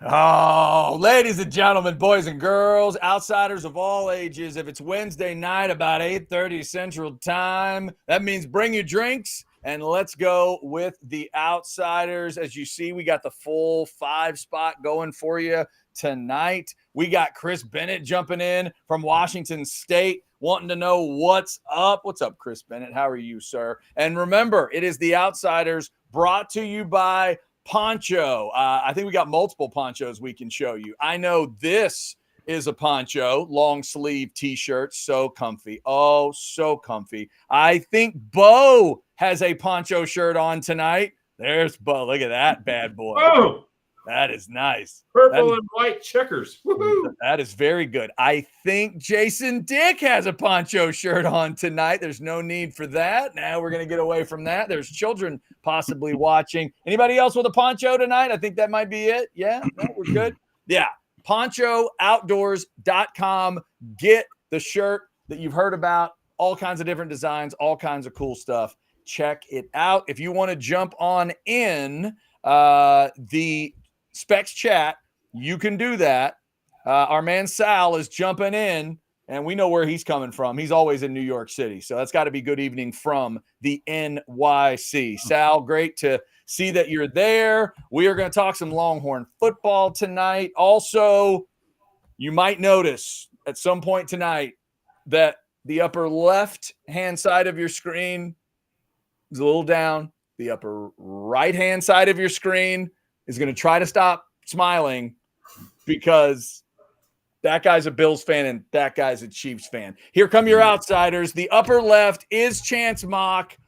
Oh, ladies and gentlemen, boys and girls, outsiders of all ages, if it's Wednesday night about 8:30 Central Time, that means bring your drinks and let's go with the outsiders. As you see, we got the full 5 spot going for you tonight. We got Chris Bennett jumping in from Washington State, wanting to know what's up. What's up, Chris Bennett? How are you, sir? And remember, it is the outsiders brought to you by Poncho. I think we got multiple ponchos we can show you. I know this is a poncho, long sleeve t-shirt, so comfy. Oh, so comfy. I think Bo has a poncho shirt on tonight. There's Bo. Look at that bad boy. Oh, that is nice. Purple and white checkers. Woohoo. That is very good. I think Jason Dick has a poncho shirt on tonight. There's no need for that. Now we're going to get away from that. There's children possibly watching. Anybody else with a poncho tonight? I think that might be it. Yeah, no, we're good. Yeah, ponchooutdoors.com. Get the shirt that you've heard about. All kinds of different designs, all kinds of cool stuff. Check it out. If you want to jump on in the Specs chat, you can do that. Our man Sal is jumping in, and we know where he's coming from. He's always in New York City, so that's got to be good evening from the NYC. Sal, great to see that you're there. We are going to talk some Longhorn football tonight. Also, you might notice at some point tonight that the upper left-hand side of your screen is a little down. The upper right-hand side of your screen is going to try to stop smiling because that guy's a Bills fan and that guy's a Chiefs fan. Here come your outsiders. The upper left is Chance Mock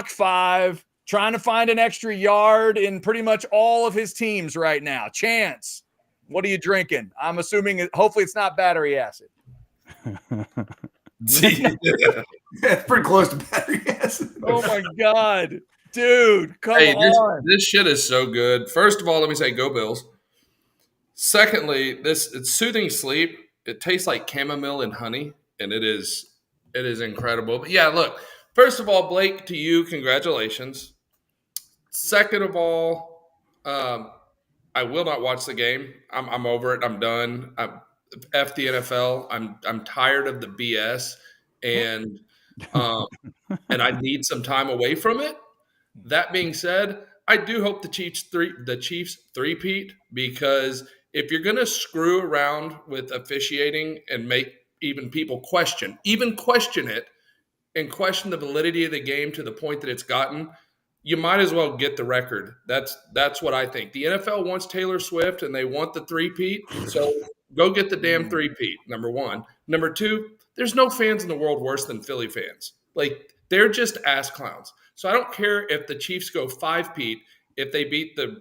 5, trying to find an extra yard in pretty much all of his teams right now. Chance, what are you drinking? I'm assuming, hopefully it's not battery acid. It's pretty close to battery acid. Oh, my God. Dude, come on. This shit is so good. First of all, let me say go Bills. Secondly, it's soothing sleep. It tastes like chamomile and honey, and it is incredible. But yeah, look, first of all, Blake, to you, congratulations. Second of all, I will not watch the game. I'm over it. I'm done. F the NFL. I'm tired of the BS, and I need some time away from it. That being said, I do hope the Chiefs three-peat, because if you're going to screw around with officiating and make even people question it and question the validity of the game to the point that it's gotten, you might as well get the record. That's what I think. The NFL wants Taylor Swift and they want the three-peat, so go get the damn three-peat, number one. Number two, there's no fans in the world worse than Philly fans. Like, they're just ass clowns. So I don't care if the Chiefs go 5-peat, if they beat if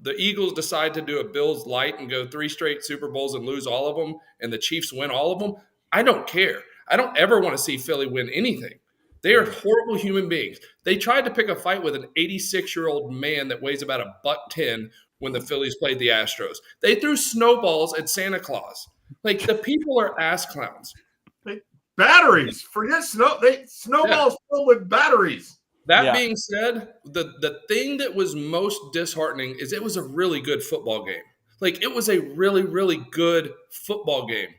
the Eagles decide to do a Bills light and go 3 straight Super Bowls and lose all of them, and the Chiefs win all of them. I don't care. I don't ever want to see Philly win anything. They are horrible human beings. They tried to pick a fight with an 86-year-old man that weighs about $110 when the Phillies played the Astros. They threw snowballs at Santa Claus. Like, the people are ass clowns. Batteries. Forget snowballs filled with batteries. That being said, the thing that was most disheartening is it was a really good football game. Like, it was a really, really good football game.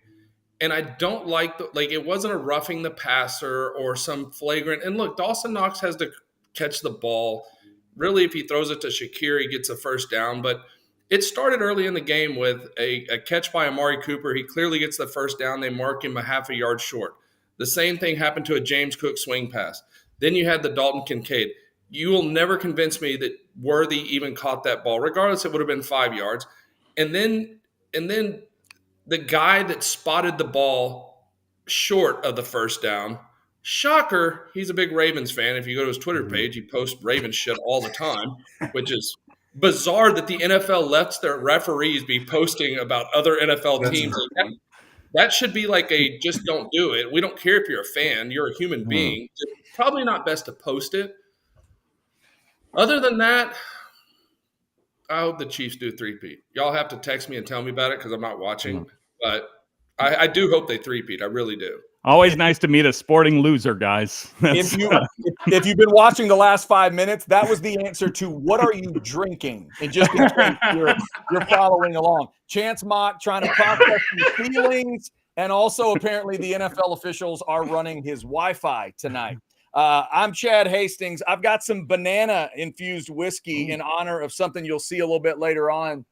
And I don't like it wasn't a roughing the passer or some flagrant. And look, Dawson Knox has to catch the ball. Really, if he throws it to Shakir, he gets a first down. But it started early in the game with a catch by Amari Cooper. He clearly gets the first down. They mark him a half a yard short. The same thing happened to a James Cook swing pass. Then you had the Dalton Kincaid. You will never convince me that Worthy even caught that ball. Regardless, it would have been 5 yards. And then the guy that spotted the ball short of the first down, shocker, he's a big Ravens fan. If you go to his Twitter page, he posts Ravens shit all the time, which is bizarre that the NFL lets their referees be posting about other NFL teams. That should be like a just don't do it. We don't care if you're a fan. You're a human being. It's probably not best to post it. Other than that, I hope the Chiefs do three-peat. Y'all have to text me and tell me about it because I'm not watching. But I do hope they three-peat. I really do. Always nice to meet a sporting loser, guys. If you've been watching the last 5 minutes, that was the answer to what are you drinking? And just in case you're following along, Chance Mock trying to process his feelings, and also apparently the NFL officials are running his Wi-Fi tonight. I'm Chad Hastings. I've got some banana infused whiskey in honor of something you'll see a little bit later on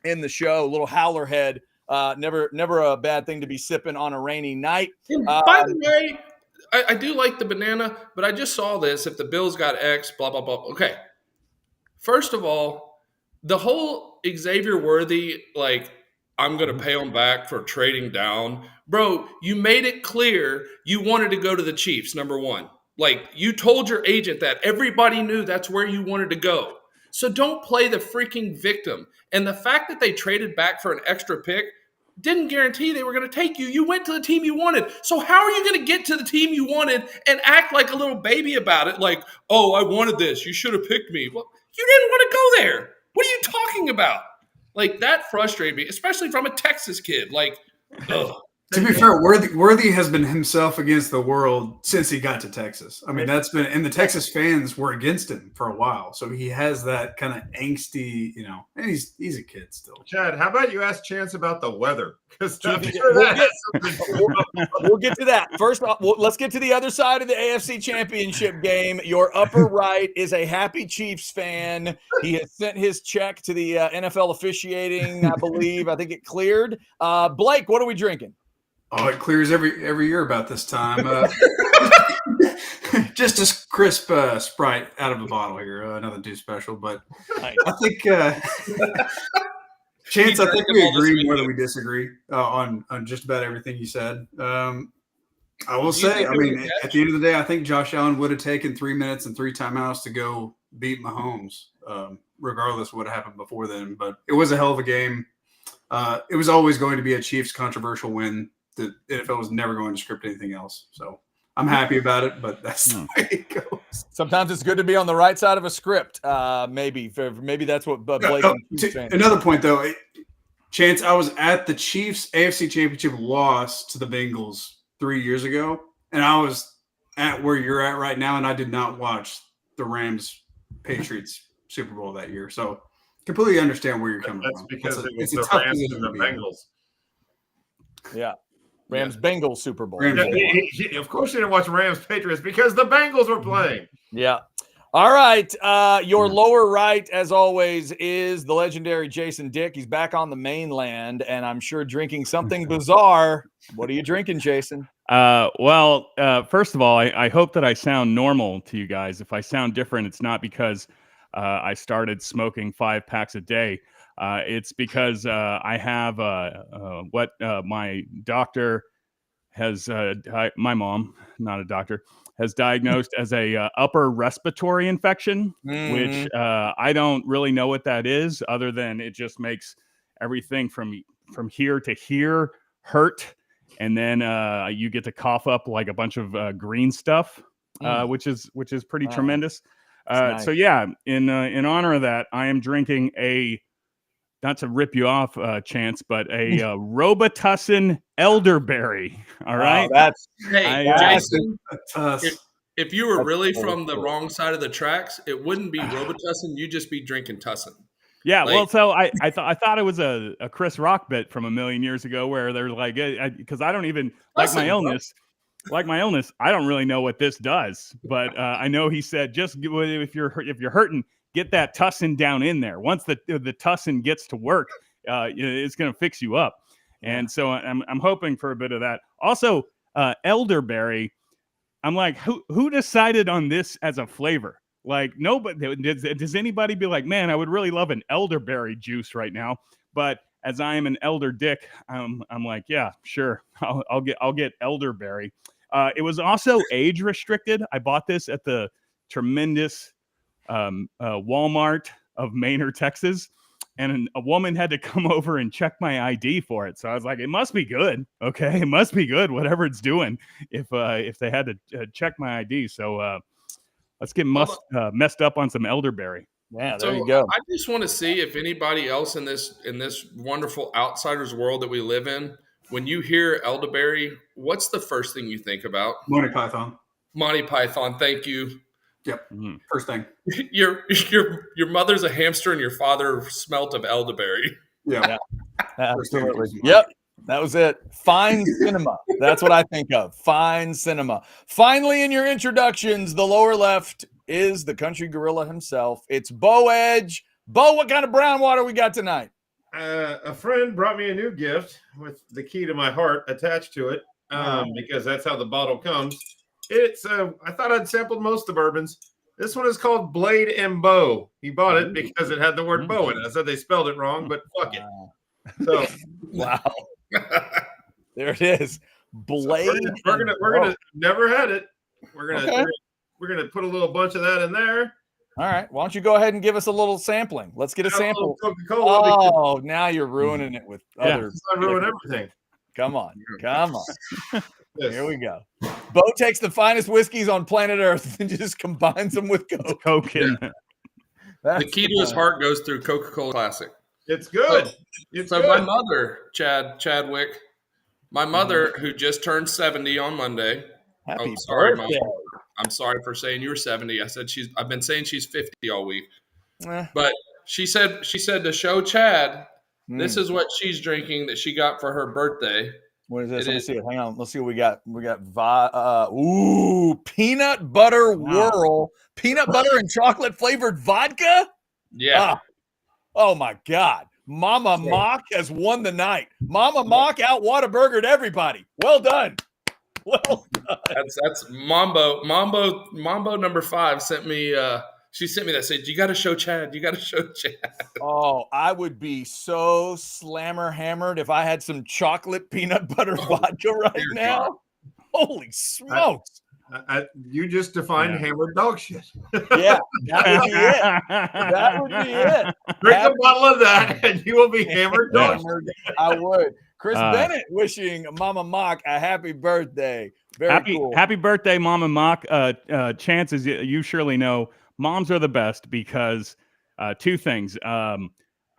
in the show. A little howler head. Never a bad thing to be sipping on a rainy night. By the way, I do like the banana, but I just saw this. If the Bills got X, blah, blah, blah. Okay. First of all, the whole Xavier Worthy, like, I'm going to pay him back for trading down. Bro, you made it clear you wanted to go to the Chiefs, number one. Like, you told your agent that. Everybody knew that's where you wanted to go. So don't play the freaking victim. And the fact that they traded back for an extra pick didn't guarantee they were going to take you. You went to the team you wanted. So how are you going to get to the team you wanted and act like a little baby about it? Like, oh, I wanted this. You should have picked me. Well, you didn't want to go there. What are you talking about? Like, that frustrated me, especially from a Texas kid. Like, ugh. To be fair, Worthy has been himself against the world since he got to Texas. I mean, that's been, and the Texas fans were against him for a while. So he has that kind of angsty, and he's a kid still. Chad, how about you ask Chance about the weather? Because we'll get to that. First, let's get to the other side of the AFC Championship game. Your upper right is a happy Chiefs fan. He has sent his check to the NFL officiating, I believe. I think it cleared. Blake, what are we drinking? Oh, it clears every year about this time. Just a crisp Sprite out of a bottle here. Nothing too special, but I think Chance, I think we agree more than we disagree on just about everything you said. I will say, I mean, at the end of the day, I think Josh Allen would have taken 3 minutes and 3 timeouts to go beat Mahomes, regardless of what happened before then. But it was a hell of a game. It was always going to be a Chiefs controversial win. The NFL was never going to script anything else. So I'm happy about it, but that's the way it goes. Sometimes it's good to be on the right side of a script. Maybe that's what Blake saying. Another point, though, Chance, I was at the Chiefs AFC Championship loss to the Bengals 3 years ago, and I was at where you're at right now, and I did not watch the Rams-Patriots Super Bowl that year. So completely understand where you're coming from. That's because it was it's the a tough Rams position and the to be in. Bengals. Yeah. Rams-Bengals Super Bowl. Rams. Of course you didn't watch Rams-Patriots because the Bengals were playing. Yeah. All right. Your lower right, as always, is the legendary Jason Dick. He's back on the mainland, and I'm sure drinking something bizarre. What are you drinking, Jason? First of all, I hope that I sound normal to you guys. If I sound different, it's not because I started smoking 5 packs a day. It's because I have what my doctor has, my mom, not a doctor, has diagnosed as a upper respiratory infection, which I don't really know what that is, other than it just makes everything from here to here hurt, and then you get to cough up like a bunch of green stuff, which is pretty tremendous. Nice. So yeah, in honor of that, I am drinking not to rip you off, Chance, but a Robitussin elderberry. All right. Jason, if you were really from the wrong side of the tracks, it wouldn't be Robitussin. You'd just be drinking Tussin. Yeah. So I thought it was a Chris Rock bit from a million years ago where they're like, because I don't even like my illness. Like my illness, I don't really know what this does, but I know he said just if you're hurting, get that Tussin down in there. Once the Tussin gets to work, it's going to fix you up. And so I'm hoping for a bit of that. Also, elderberry. I'm like, who decided on this as a flavor? Like, nobody. Does anybody be like, man, I would really love an elderberry juice right now? But as I am an elder dick, I'm like, yeah, sure, I'll get elderberry. It was also age restricted. I bought this at the tremendous Walmart of Manor, Texas, and a woman had to come over and check my ID for it. So I was like, it must be good. Okay, it must be good, whatever it's doing. If they had to check my ID, so let's get messed up on some elderberry. Yeah, there you go. I just want to see if anybody else in this wonderful outsiders world that we live in when you hear elderberry, what's the first thing you think about? Monty Python. Monty Python. Thank you. Yep. First thing. Your mother's a hamster and your father smelt of elderberry. Yeah. Absolutely. Yep. That was it. Fine cinema. That's what I think of. Fine cinema. Finally, in your introductions, the lower left is the country gorilla himself. It's Bo Edge. Bo, what kind of brown water we got tonight? A friend brought me a new gift with the key to my heart attached to it, because that's how the bottle comes. It's I thought I'd sampled most of the bourbons. This one is called Blade and Bow. He bought it because it had the word bow in it. I said they spelled it wrong, but fuck it. So wow. There it is. Blade. We're gonna never had it. We're gonna put a little bunch of that in there. All right. Why don't you go ahead and give us a little sampling? Let's get a sample. Coca-Cola. Oh, now you're ruining it with other. I ruin everything. Come on. Here we go. Bo takes the finest whiskeys on planet Earth and just combines them with Coke. The key to his heart goes through Coca-Cola Classic. It's good. My mother, Chadwick, my mother, who just turned 70 on Monday. Happy sorry, birthday. Mom. I'm sorry for saying you were 70. I said I've been saying she's 50 all week. But she said to show Chad, this is what she's drinking that she got for her birthday. What is this? Let me see it. Hang on. Let's see what we got. We got peanut butter whirl, peanut butter and chocolate flavored vodka. Yeah. Oh my God. Mama Mock has won the night. Mama Mock out Whataburgered everybody. Well done. Well done. That's Mambo number 5 sent me. She sent me that. Said you got to show Chad. You got to show Chad. Oh, I would be so slammer hammered if I had some chocolate peanut butter vodka right now. God. Holy smokes! You just defined hammered dog shit. Yeah, that would be it. That would be it. Drink a bottle of that, and you will be hammered dog shit. I would. Chris Bennett wishing Mama Mock a happy birthday. Very cool. Happy birthday, Mama Mock. Chances you surely know, moms are the best because two things. I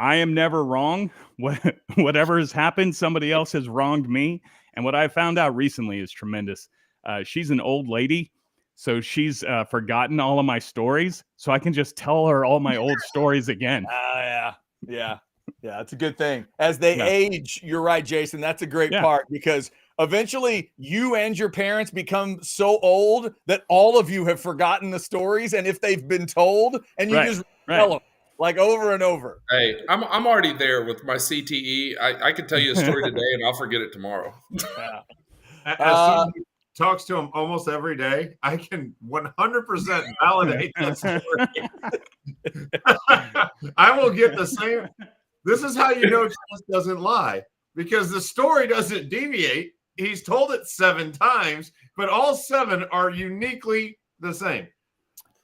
am never wrong. Whatever has happened, somebody else has wronged me. And what I found out recently is tremendous. She's an old lady, so she's forgotten all of my stories. So I can just tell her all my old stories again. Yeah, it's a good thing. As they age, you're right, Jason. That's a great part because eventually you and your parents become so old that all of you have forgotten the stories. And if they've been told, and you just tell them like over and over. Hey, I'm already there with my CTE. I could tell you a story today and I'll forget it tomorrow. As someone who talks to him almost every day, I can 100% validate that story. I will get the same. This is how you know Chance doesn't lie, because the story doesn't deviate. He's told it 7 times, but all 7 are uniquely the same.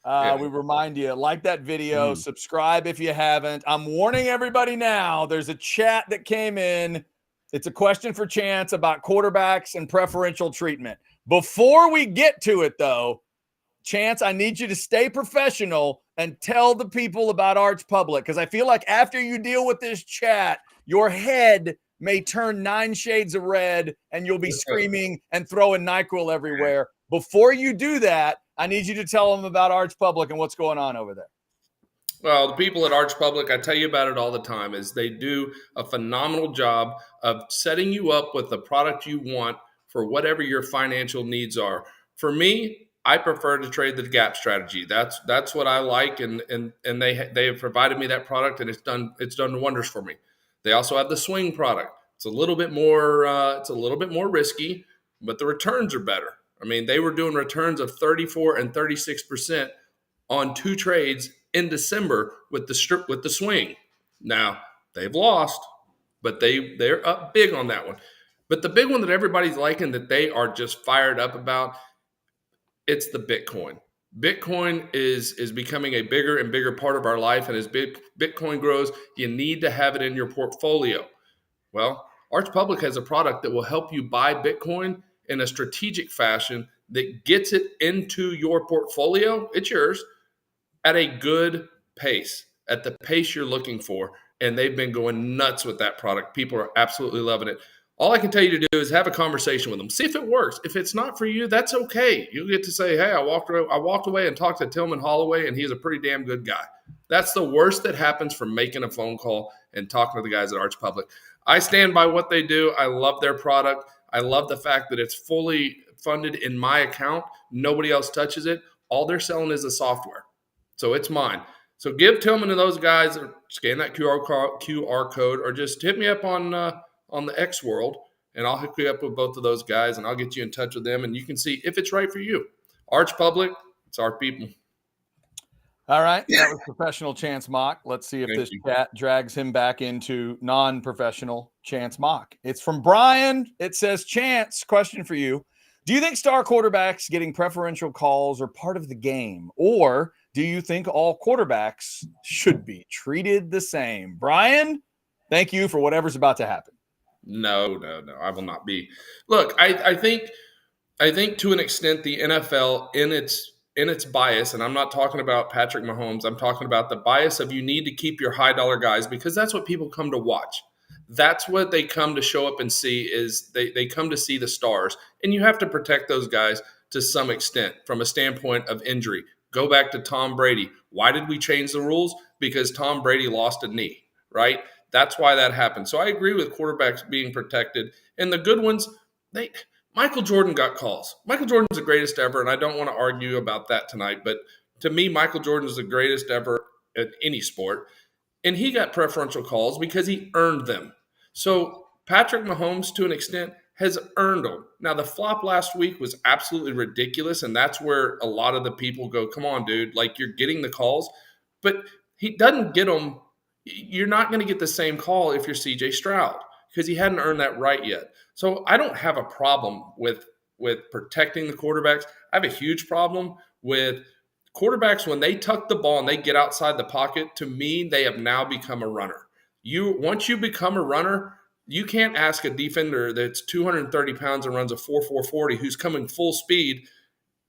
We remind you, like that video, subscribe if you haven't. I'm warning everybody now. There's a chat that came in. It's a question for Chance about quarterbacks and preferential treatment. Before we get to it, though, Chance, I need you to stay professional and tell the people about Arch Public, because I feel like after you deal with this chat, your head may turn 9 shades of red and you'll be screaming and throwing NyQuil everywhere. Before you do that, I need you to tell them about Arch Public and what's going on over there. Well, the people at Arch Public, I tell you about it all the time, is they do a phenomenal job of setting you up with the product you want for whatever your financial needs are. For me, I prefer to trade the gap strategy. That's what I like, and they have provided me that product, and it's done wonders for me. They also have the swing product. It's a little bit more risky, but the returns are better. I mean, they were doing returns of 34 and 36% on 2 trades in December with the swing. Now they've lost, but they're up big on that one. But the big one that everybody's liking, that they are just fired up about, it's the Bitcoin. Bitcoin is becoming a bigger and bigger part of our life, and as Bitcoin grows, you need to have it in your portfolio. Well, Arch Public has a product that will help you buy Bitcoin in a strategic fashion that gets it into your portfolio. It's yours at a good pace, at the pace you're looking for. And they've been going nuts with that product. People are absolutely loving it. All I can tell you to do is have a conversation with them. See if it works. If it's not for you, that's okay. You get to say, hey, I walked away and talked to Tillman Holloway, and he's a pretty damn good guy. That's the worst that happens from making a phone call and talking to the guys at Arch Public. I stand by what they do. I love their product. I love the fact that it's fully funded in my account. Nobody else touches it. All they're selling is the software. So it's mine. So give Tillman and those guys, or scan that QR code, or just hit me up on the X World, and I'll hook you up with both of those guys, and I'll get you in touch with them, and you can see if it's right for you. Arch Public, it's our people. All right, that was professional Chance Mock. Let's see if this chat drags him back into non-professional Chance Mock. It's from Brian. It says, Chance, question for you. Do you think star quarterbacks getting preferential calls are part of the game, or do you think all quarterbacks should be treated the same? Brian, thank you for whatever's about to happen. No, I will not be. Look, I think to an extent the NFL in its bias, and I'm not talking about Patrick Mahomes, I'm talking about the bias of you need to keep your high dollar guys because that's what people come to watch. That's what they come to show up and see is they come to see the stars, and you have to protect those guys to some extent from a standpoint of injury. Go back to Tom Brady. Why did we change the rules? Because Tom Brady lost a knee, right? That's why that happened. So I agree with quarterbacks being protected. And the good ones, Michael Jordan got calls. Michael Jordan's the greatest ever, and I don't want to argue about that tonight. But to me, Michael Jordan is the greatest ever at any sport. And he got preferential calls because he earned them. So Patrick Mahomes, to an extent, has earned them. Now, the flop last week was absolutely ridiculous, and that's where a lot of the people go, come on, dude, like you're getting the calls. But he doesn't get them. You're not going to get the same call if you're CJ Stroud because he hadn't earned that right yet. So I don't have a problem with protecting the quarterbacks. I have a huge problem with quarterbacks when they tuck the ball and they get outside the pocket. To me, they have now become a runner. Once you become a runner, you can't ask a defender that's 230 pounds and runs a 4.4 40 who's coming full speed.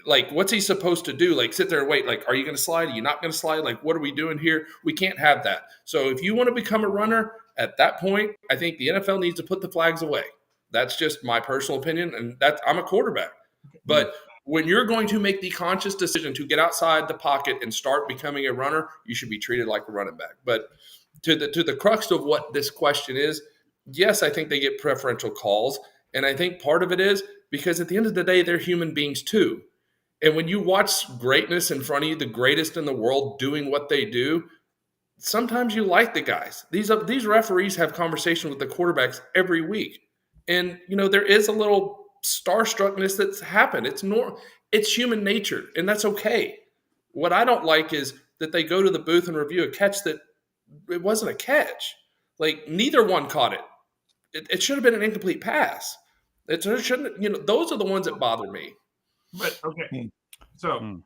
Like, what's he supposed to do? Like, sit there and wait. Like, are you going to slide? Are you not going to slide? Like, what are we doing here? We can't have that. So if you want to become a runner at that point, I think the NFL needs to put the flags away. That's just my personal opinion. And I'm a quarterback. But when you're going to make the conscious decision to get outside the pocket and start becoming a runner, you should be treated like a running back. But to the crux of what this question is, yes, I think they get preferential calls. And I think part of it is because at the end of the day, they're human beings too. And when you watch greatness in front of you, the greatest in the world doing what they do, sometimes you like the guys. These referees have conversations with the quarterbacks every week. And, there is a little starstruckness that's happened. It's human nature, and that's okay. What I don't like is that they go to the booth and review a catch that it wasn't a catch. Like, neither one caught it. It should have been an incomplete pass. It shouldn't, those are the ones that bother me. But, okay. So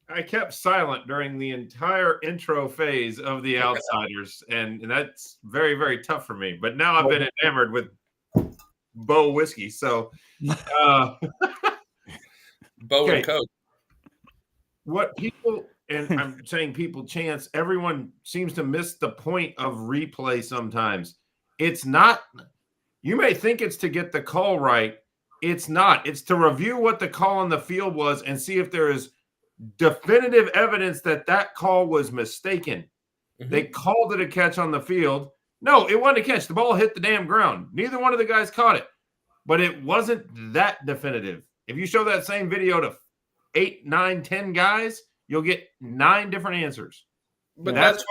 I kept silent during the entire intro phase of The Outsiders, and that's very, very tough for me. But now I've been enamored with Bo whiskey. So Bo and Coke. What people, and I'm saying people, Chance, everyone seems to miss the point of replay sometimes. It's not, you may think it's to get the call right. It's not. It's to review what the call on the field was and see if there is definitive evidence that call was mistaken. Mm-hmm. They called it a catch on the field. No, it wasn't a catch. The ball hit the damn ground. Neither one of the guys caught it. But it wasn't that definitive. If you show that same video to 8, 9, 10 guys, you'll get 9 different answers. But that's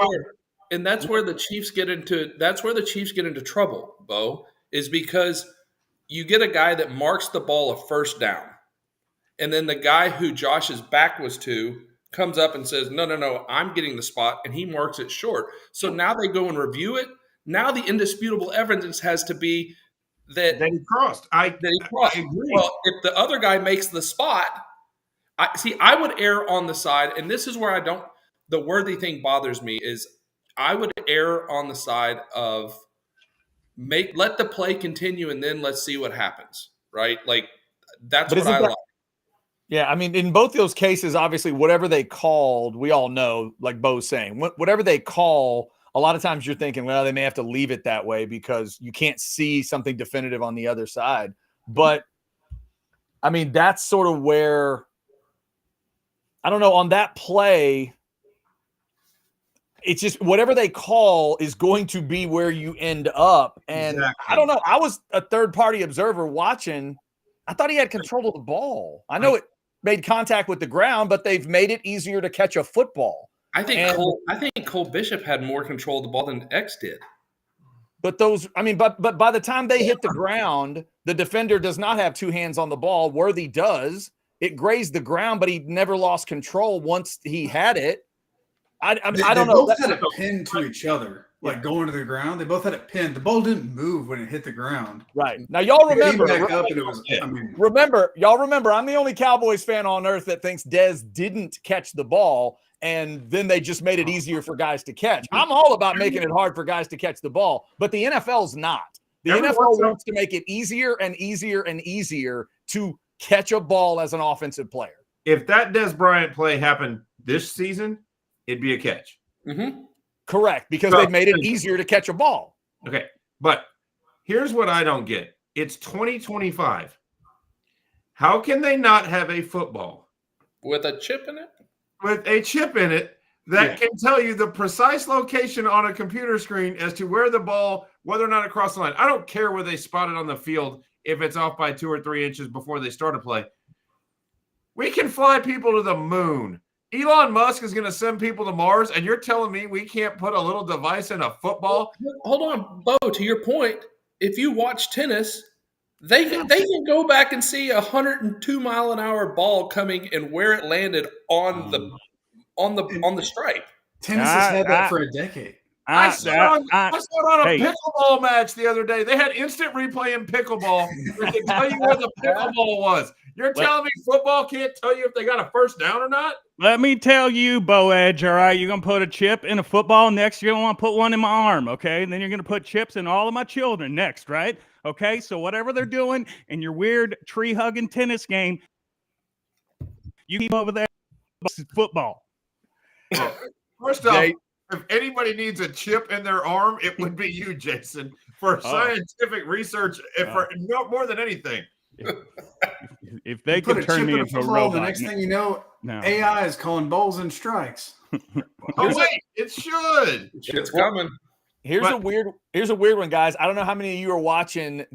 where the Chiefs get into trouble, Bo, is because you get a guy that marks the ball a first down. And then the guy who Josh's back was to comes up and says, no, I'm getting the spot, and he marks it short. So now they go and review it. Now the indisputable evidence has to be that he crossed. I agree. Well, if the other guy makes the spot, I would err on the side, and this is where the worthy thing bothers me is I would err on the side of let the play continue and then let's see what happens, right? Like that's what I like. Yeah, I mean, in both those cases, obviously, whatever they called, we all know, like Bo's saying, whatever they call a lot of times you're thinking, well, they may have to leave it that way because you can't see something definitive on the other side. But I mean, that's sort of where, I don't know, on that play, it's just whatever they call is going to be where you end up. And Exactly. I don't know. I was a third-party observer watching. I thought he had control of the ball. I know it made contact with the ground, but they've made it easier to catch a football. I think Cole Bishop had more control of the ball than X did. But those, I mean, but by the time they hit the ground, the defender does not have two hands on the ball. Worthy does. It grazed the ground, but he never lost control once he had it. I don't know. They both had it pinned to each other, like going to the ground. They both had it pinned. The ball didn't move when it hit the ground. Right. Now, y'all remember. Back up and it was, I mean, y'all remember, I'm the only Cowboys fan on earth that thinks Dez didn't catch the ball, and then they just made it easier for guys to catch. I'm all about making it hard for guys to catch the ball, but the NFL's not. The NFL wants to make it easier and easier and easier to catch a ball as an offensive player. If that Dez Bryant play happened this season, it'd be a catch. Mm-hmm. Correct, because they've made it easier to catch a ball. Okay, but here's what I don't get. It's 2025. How can they not have a football With a chip in it? with a chip in it that can tell you the precise location on a computer screen as to where the ball, whether or not it crossed the line? I don't care where they spot it on the field if it's off by 2 or 3 inches before they start a play. We can fly people to the moon. Elon Musk is going to send people to Mars, and you're telling me we can't put a little device in a football? Hold on, Bo, to your point, if you watch tennis, they can go back and see 102-mile-an-hour ball coming and where it landed on the stripe. tennis has had that for a decade. I saw it on a pickleball match the other day. They had instant replay in pickleball that can tell you where the pickleball was. You're telling me football can't tell you if they got a first down or not? Let me tell you, Bo Edge, all right, you're going to put a chip in a football next. You're going to want to put one in my arm, okay? And then you're going to put chips in all of my children next, right? Okay, so whatever they're doing in your weird tree-hugging tennis game, you keep over there football. First off, if anybody needs a chip in their arm, it would be you, Jason, for scientific research, for no more than anything. If they could turn me into a robot, the next thing you know, AI is calling balls and strikes. Oh wait, it should. It's coming. Here's a weird one, guys. I don't know how many of you are watching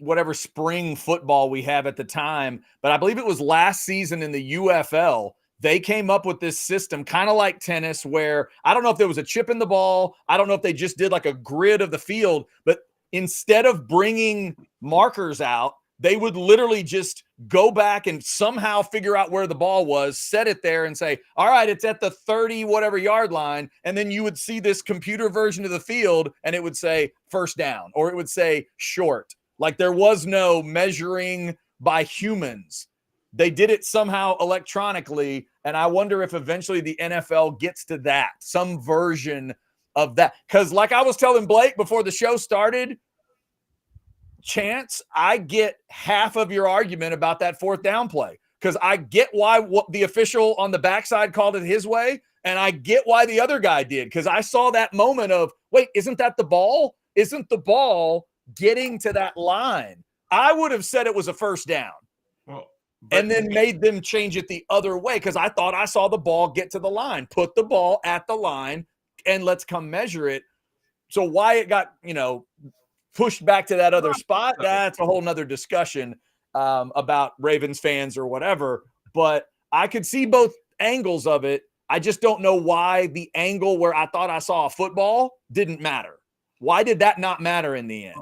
whatever spring football we have at the time, but I believe it was last season in the UFL. They came up with this system, kind of like tennis, where I don't know if there was a chip in the ball. I don't know if they just did like a grid of the field, but instead of bringing markers out, they would literally just go back and somehow figure out where the ball was, set it there and say, all right, it's at the 30 whatever yard line. And then you would see this computer version of the field and it would say first down, or it would say short. Like there was no measuring by humans. They did it somehow electronically. And I wonder if eventually the NFL gets to that, some version of that. Because like I was telling Blake before the show started, Chance, I get half of your argument about that fourth down play. Because I get why what the official on the backside called it his way. And I get why the other guy did. Because I saw that moment of, wait, isn't that the ball? Isn't the ball getting to that line? I would have said it was a first down. Well, and then made them change it the other way because I thought I saw the ball get to the line. Put the ball at the line and let's come measure it. So why it got, pushed back to that other spot, that's a whole nother discussion about Ravens fans or whatever. But I could see both angles of it. I just don't know why the angle where I thought I saw a football didn't matter. Why did that not matter in the end?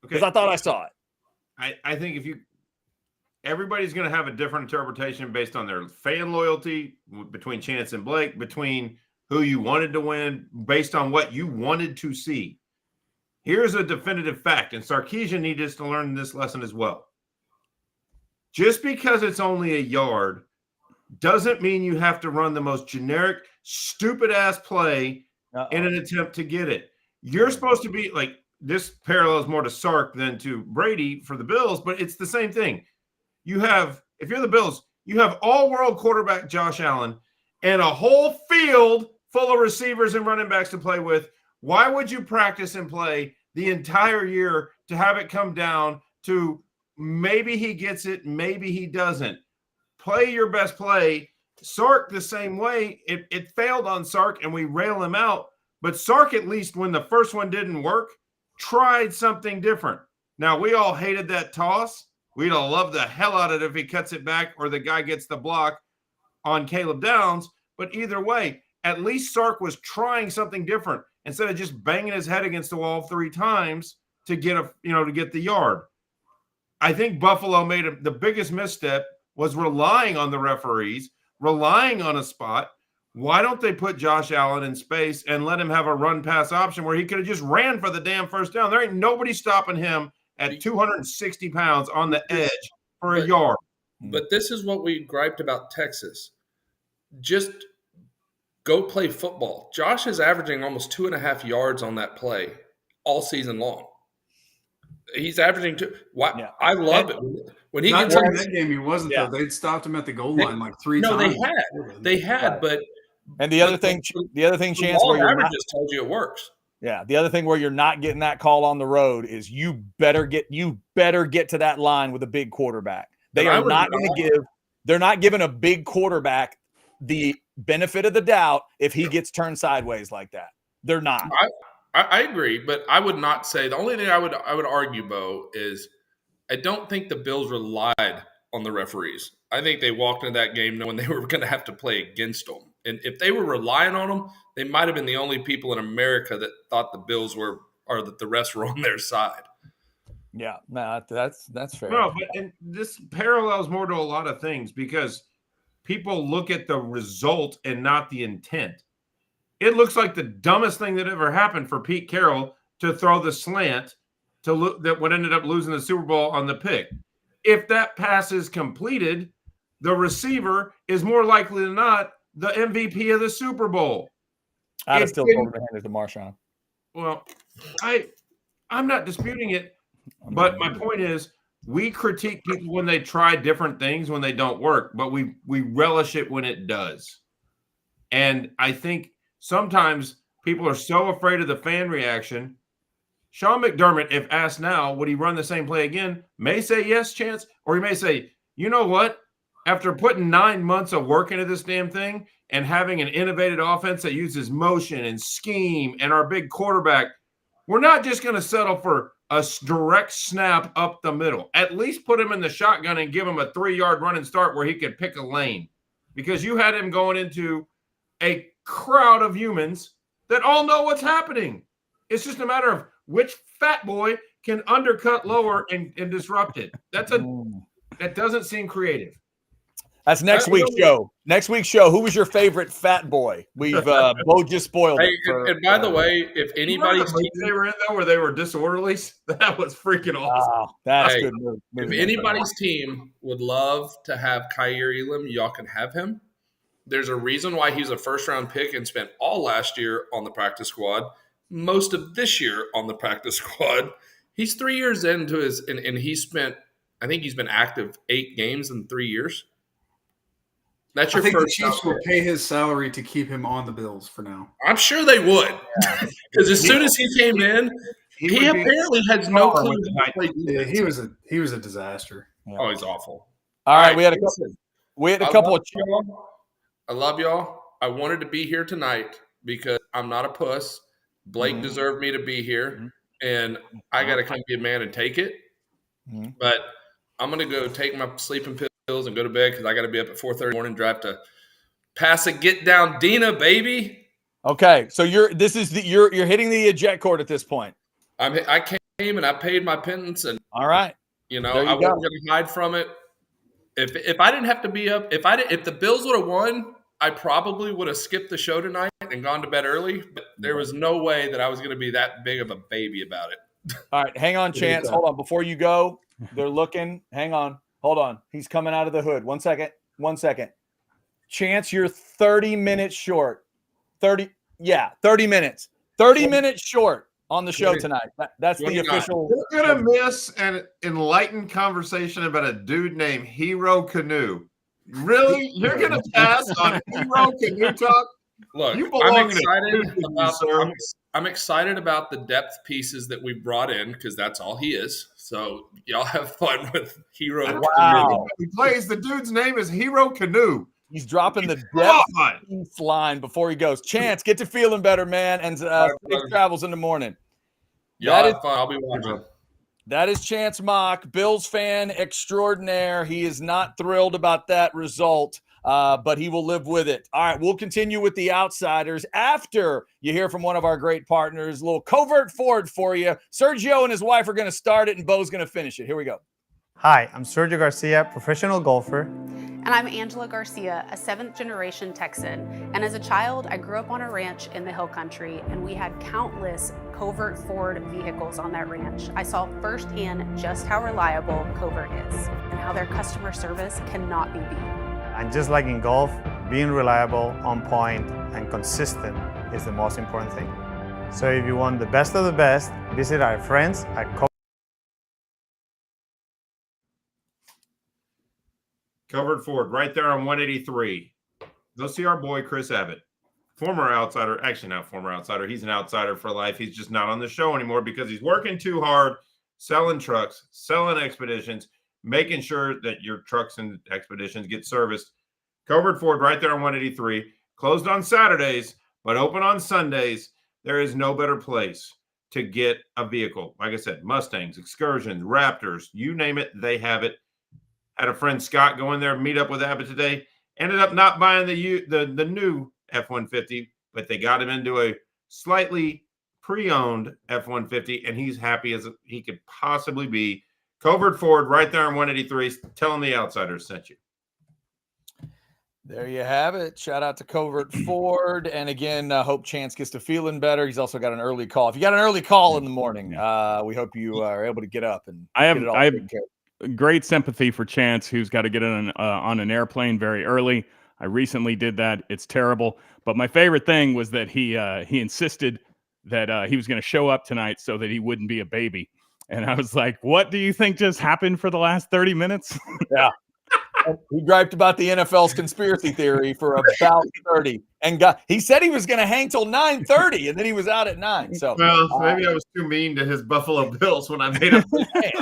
Because I thought I saw it. I think everybody's going to have a different interpretation based on their fan loyalty between Chance and Blake, between who you wanted to win, based on what you wanted to see. Here's a definitive fact, and Sarkisian needed us to learn this lesson as well. Just because it's only a yard doesn't mean you have to run the most generic, stupid-ass play in an attempt to get it. You're supposed to be like, this parallels more to Sark than to Brady for the Bills, but it's the same thing. If you're the Bills, you have all-world quarterback Josh Allen and a whole field full of receivers and running backs to play with. Why would you practice and play the entire year to have it come down to maybe he gets it, maybe he doesn't? Play your best play. Sark the same way. It failed on Sark, and we rail him out. But Sark, at least when the first one didn't work, tried something different. Now, we all hated that toss. We'd all love the hell out of it if he cuts it back or the guy gets the block on Caleb Downs. But either way, at least Sark was trying something different instead of just banging his head against the wall 3 times to get to get the yard. I think Buffalo made the biggest misstep was relying on the referees, relying on a spot. Why don't they put Josh Allen in space and let him have a run-pass option where he could have just ran for the damn first down? There ain't nobody stopping him at 260 pounds on the edge for a yard. But this is what we griped about Texas. Just go play football. Josh is averaging almost 2.5 yards on that play all season long. He's averaging two. Yeah. I love it when he not gets in that game. He wasn't though. They'd stopped him at the goal line like 3 times. No, they had, but and the other thing, Chance, where your averages told you it works. Yeah, the other thing where you're not getting that call on the road is you better get to that line with a big quarterback. They are not going to give. They're not giving a big quarterback the benefit of the doubt if he gets turned sideways like that. They're not. I agree, but I would not say – the only thing I would argue, Bo, is I don't think the Bills relied on the referees. I think they walked into that game knowing they were going to have to play against them. And if they were relying on them, they might have been the only people in America that thought the Bills were – or that the refs were on their side. Yeah, no, that's fair. No, but this parallels more to a lot of things because people look at the result and not the intent. It looks like the dumbest thing that ever happened for Pete Carroll to throw the slant that would ended up losing the Super Bowl on the pick. If that pass is completed, the receiver is more likely than not the MVP of the Super Bowl. I'd have still told him to hand it to Marshawn. Well, I'm not disputing it, but my point is we critique people when they try different things when they don't work, but we relish it when it does. And I think sometimes people are so afraid of the fan reaction. Sean McDermott, if asked now, would he run the same play again? May say yes, Chance, or he may say, you know what? After putting 9 months of work into this damn thing and having an innovative offense that uses motion and scheme and our big quarterback, we're not just going to settle for a direct snap up the middle. At least put him in the shotgun and give him a 3-yard run and start where he could pick a lane because you had him going into a crowd of humans that all know what's happening. It's just a matter of which fat boy can undercut lower and disrupt it. That doesn't seem creative. That's next week's show. Next week's show. Who was your favorite fat boy? We've Bo just spoiled it. And by the way, if anybody's team they were in though, where they were disorderlies, that was freaking awesome. Wow, that's good move. If anybody's team would love to have Kaiir Elam, y'all can have him. There's a reason why he's a first-round pick and spent all last year on the practice squad, most of this year on the practice squad. He's 3 years into his – and he spent – I think he's been active 8 games in 3 years. That's your I think first the Chiefs will pay his salary to keep him on the Bills for now. I'm sure they would. Because as soon as he came in, he apparently has no clue. Yeah, he was a disaster. Yeah. Oh, he's awful. All right, we had a couple of I love y'all. I wanted to be here tonight because I'm not a puss. Blake deserved me to be here, and I got to come be a man and take it. But I'm going to go take my sleeping pills and go to bed because I got to be up at 4:30 in the morning, drive to pass a get down Dina, baby. Okay, so you're hitting the eject cord at this point. I came and I paid my penance, and all right, I wasn't going to hide from it. If I didn't have to be up, if the Bills would have won, I probably would have skipped the show tonight and gone to bed early. But there was no way that I was going to be that big of a baby about it. All right, hang on, Chance. Hold on. Before you go, they're looking. Hang on. Hold on. He's coming out of the hood. 1 second. 1 second. Chance, you're 30 minutes short. 30 minutes. 30 minutes short on the show tonight. That's the official. We're going to miss an enlightened conversation about a dude named Hero Canoe. Really? You're going to pass on Hero Canoe talk? Look, You I'm belong in a excited division, about sir. I'm excited about the depth pieces that we brought in because that's all he is. So y'all have fun with Hero. Wow. He plays. The dude's name is Hero Canoe. He's dropping the Come depth on. piece line before he goes. Chance, get to feeling better, man, and right, safe brother. travels in the morning. Y'all That have fun. I'll be watching. That is Chance Mock, Bills fan extraordinaire. He is not thrilled about that result, but he will live with it. All right, we'll continue with the outsiders after you hear from one of our great partners. A little covert forward for you. Sergio and his wife are going to start it, and Bo's going to finish it. Here we go. Hi, I'm Sergio Garcia, professional golfer. And I'm Angela Garcia, a 7th-generation Texan. And as a child, I grew up on a ranch in the hill country, and we had countless Covert Ford vehicles on that ranch. I saw firsthand just how reliable Covert is and how their customer service cannot be beat. And just like in golf, being reliable, on point, and consistent is the most important thing. So if you want the best of the best, visit our friends at Covered Ford right there on 183. Go see our boy Chris Abbott, former outsider. Actually, not former outsider. He's an outsider for life. He's just not on the show anymore because he's working too hard, selling trucks, selling expeditions, making sure that your trucks and expeditions get serviced. Covered Ford right there on 183. Closed on Saturdays, but open on Sundays. There is no better place to get a vehicle. Like I said, Mustangs, Excursions, Raptors, you name it, they have it. Had a friend Scott go in there and meet up with Abbott today. Ended up not buying the new F-150, but they got him into a slightly pre-owned F-150, and he's happy as he could possibly be. Covert Ford right there on 183. Tell him the outsiders sent you. There you have it. Shout out to Covert Ford. And again, hope Chance gets to feeling better. He's also got an early call. If you got an early call in the morning, we hope you are able to get up and get it all taken care of. Great sympathy for Chance, who's got to get on an airplane very early. I recently did that. It's terrible. But my favorite thing was that he insisted that he was going to show up tonight so that he wouldn't be a baby. And I was like, what do you think just happened for the last 30 minutes? Yeah. He griped about the NFL's conspiracy theory for about 30 and he said he was going to hang till 9:30 and then he was out at 9. So well, maybe I was too mean to his Buffalo Bills when I made up that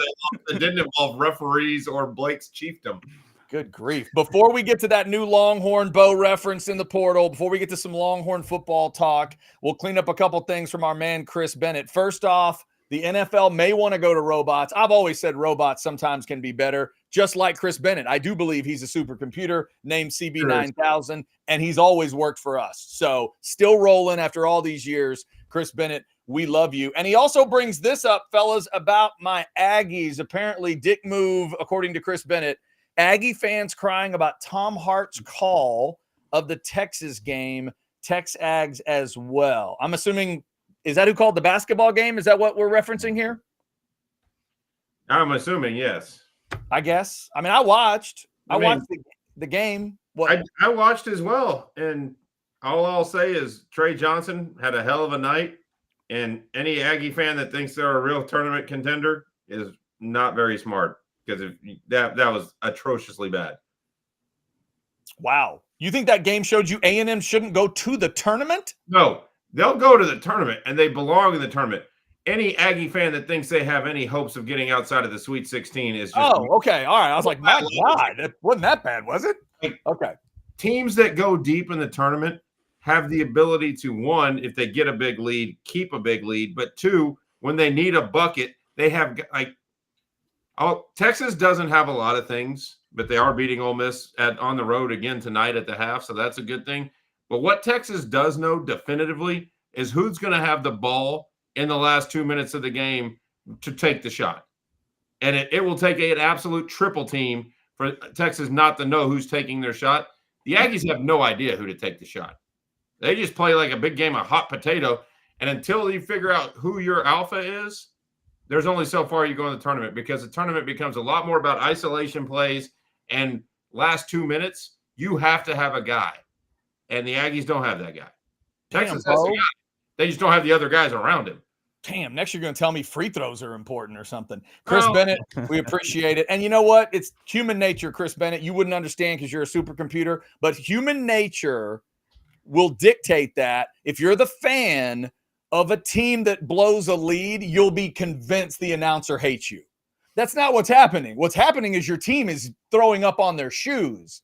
didn't involve referees or Blake's chiefdom. Good grief. Before we get to that new Longhorn Bo reference in the portal, before we get to some Longhorn football talk, we'll clean up a couple things from our man Chris Bennett. First off, the NFL may want to go to robots. I've always said robots sometimes can be better, just like Chris Bennett. I do believe he's a supercomputer named CB9000, and he's always worked for us. So still rolling after all these years. Chris Bennett, we love you. And he also brings this up, fellas, about my Aggies. Apparently, dick move, according to Chris Bennett. Aggie fans crying about Tom Hart's call of the Texas game, Tex Ags as well. I'm assuming... Is that who called the basketball game? Is that what we're referencing here? I'm assuming, yes. I guess. I mean, I watched the game. What? I watched as well. And all I'll say is Trey Johnson had a hell of a night. And any Aggie fan that thinks they're a real tournament contender is not very smart because that was atrociously bad. Wow. You think that game showed you A&M shouldn't go to the tournament? No. They'll go to the tournament, and they belong in the tournament. Any Aggie fan that thinks they have any hopes of getting outside of the Sweet 16 is just... Oh, okay. All right. I was like, my God, that wasn't that bad, was it? Okay. Teams that go deep in the tournament have the ability to, one, if they get a big lead, keep a big lead. But two, when they need a bucket, they have Texas doesn't have a lot of things, but they are beating Ole Miss on the road again tonight at the half, so that's a good thing. But what Texas does know definitively is who's going to have the ball in the last 2 minutes of the game to take the shot. And it will take an absolute triple team for Texas not to know who's taking their shot. The Aggies have no idea who to take the shot. They just play like a big game of hot potato. And until you figure out who your alpha is, there's only so far you go in the tournament because the tournament becomes a lot more about isolation plays and last 2 minutes, you have to have a guy. And the Aggies don't have that guy. Texas has a guy. They just don't have the other guys around him. Damn, next you're going to tell me free throws are important or something. Chris Bennett, we appreciate it. And you know what? It's human nature, Chris Bennett. You wouldn't understand because you're a supercomputer. But human nature will dictate that. If you're the fan of a team that blows a lead, you'll be convinced the announcer hates you. That's not what's happening. What's happening is your team is throwing up on their shoes.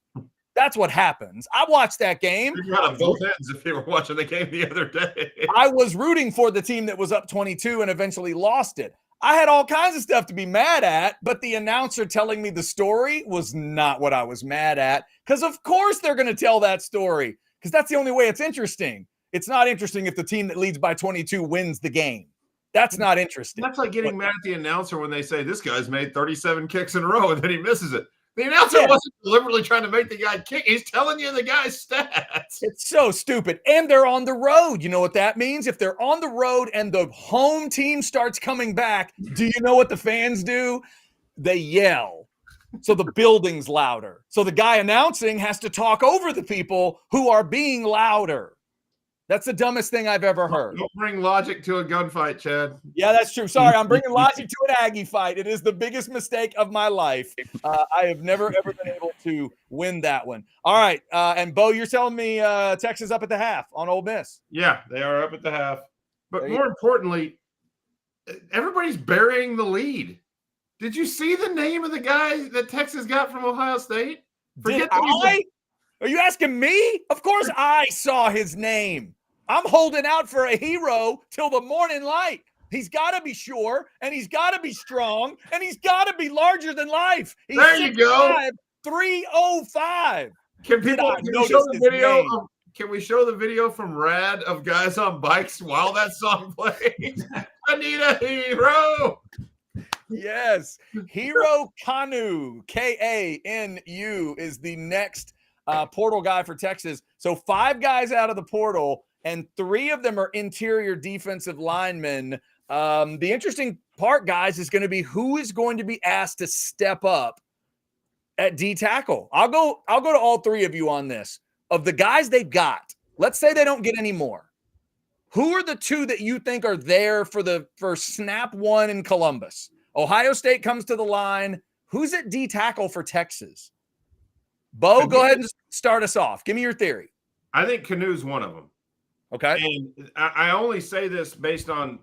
That's what happens. I watched that game. You got on both ends if you were watching the game the other day. I was rooting for the team that was up 22 and eventually lost it. I had all kinds of stuff to be mad at, but the announcer telling me the story was not what I was mad at, because of course they're going to tell that story, because that's the only way it's interesting. It's not interesting if the team that leads by 22 wins the game. That's not interesting. That's like getting mad at the announcer when they say this guy's made 37 kicks in a row and then he misses it. The announcer wasn't deliberately trying to make the guy kick. He's telling you the guy's stats. It's so stupid. And they're on the road. You know what that means? If they're on the road and the home team starts coming back, do you know what the fans do? They yell. So the building's louder. So the guy announcing has to talk over the people who are being louder. That's the dumbest thing I've ever heard. Don't bring logic to a gunfight, Chad. Yeah, that's true. Sorry, I'm bringing logic to an Aggie fight. It is the biggest mistake of my life. I have never, ever been able to win that one. All right. And, Bo, you're telling me Texas up at the half on Ole Miss. Yeah, they are up at the half. But more importantly, everybody's burying the lead. Did you see the name of the guy that Texas got from Ohio State? Are you asking me? Of course I saw his name. I'm holding out for a hero till the morning light. He's got to be sure, and he's got to be strong, and he's got to be larger than life. He's there you go. 305. Can we show the video from Rad of guys on bikes while that song plays? I need a hero. Yes. Hero Kanu, Kanu, is the next portal guy for Texas. So 5 guys out of the portal, and 3 of them are interior defensive linemen. The interesting part, guys, is going to be who is going to be asked to step up at D tackle. I'll go to all 3 of you on this. Of the guys they've got, let's say they don't get any more. Who are the 2 that you think are there for snap 1 in Columbus? Ohio State comes to the line. Who's at D tackle for Texas? Bo, go ahead and start us off. Give me your theory. I think Canu's one of them. Okay. And I only say this based on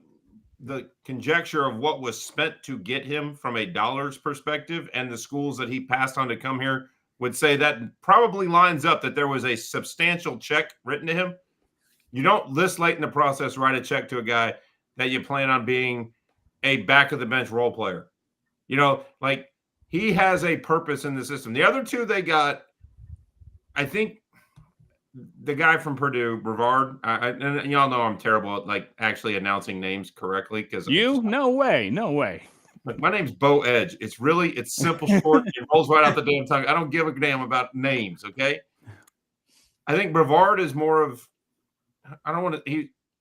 the conjecture of what was spent to get him from a dollars perspective, and the schools that he passed on to come here would say that probably lines up that there was a substantial check written to him. You don't this late in the process write a check to a guy that you plan on being a back of the bench role player. You know, like he has a purpose in the system. The other 2 they got, I think the guy from Purdue, Brevard, and y'all know I'm terrible at like actually announcing names correctly because no way. Like my name's Bo Edge. It's simple, short. It rolls right out the damn tongue. I don't give a damn about names. Okay. I think Brevard is more of,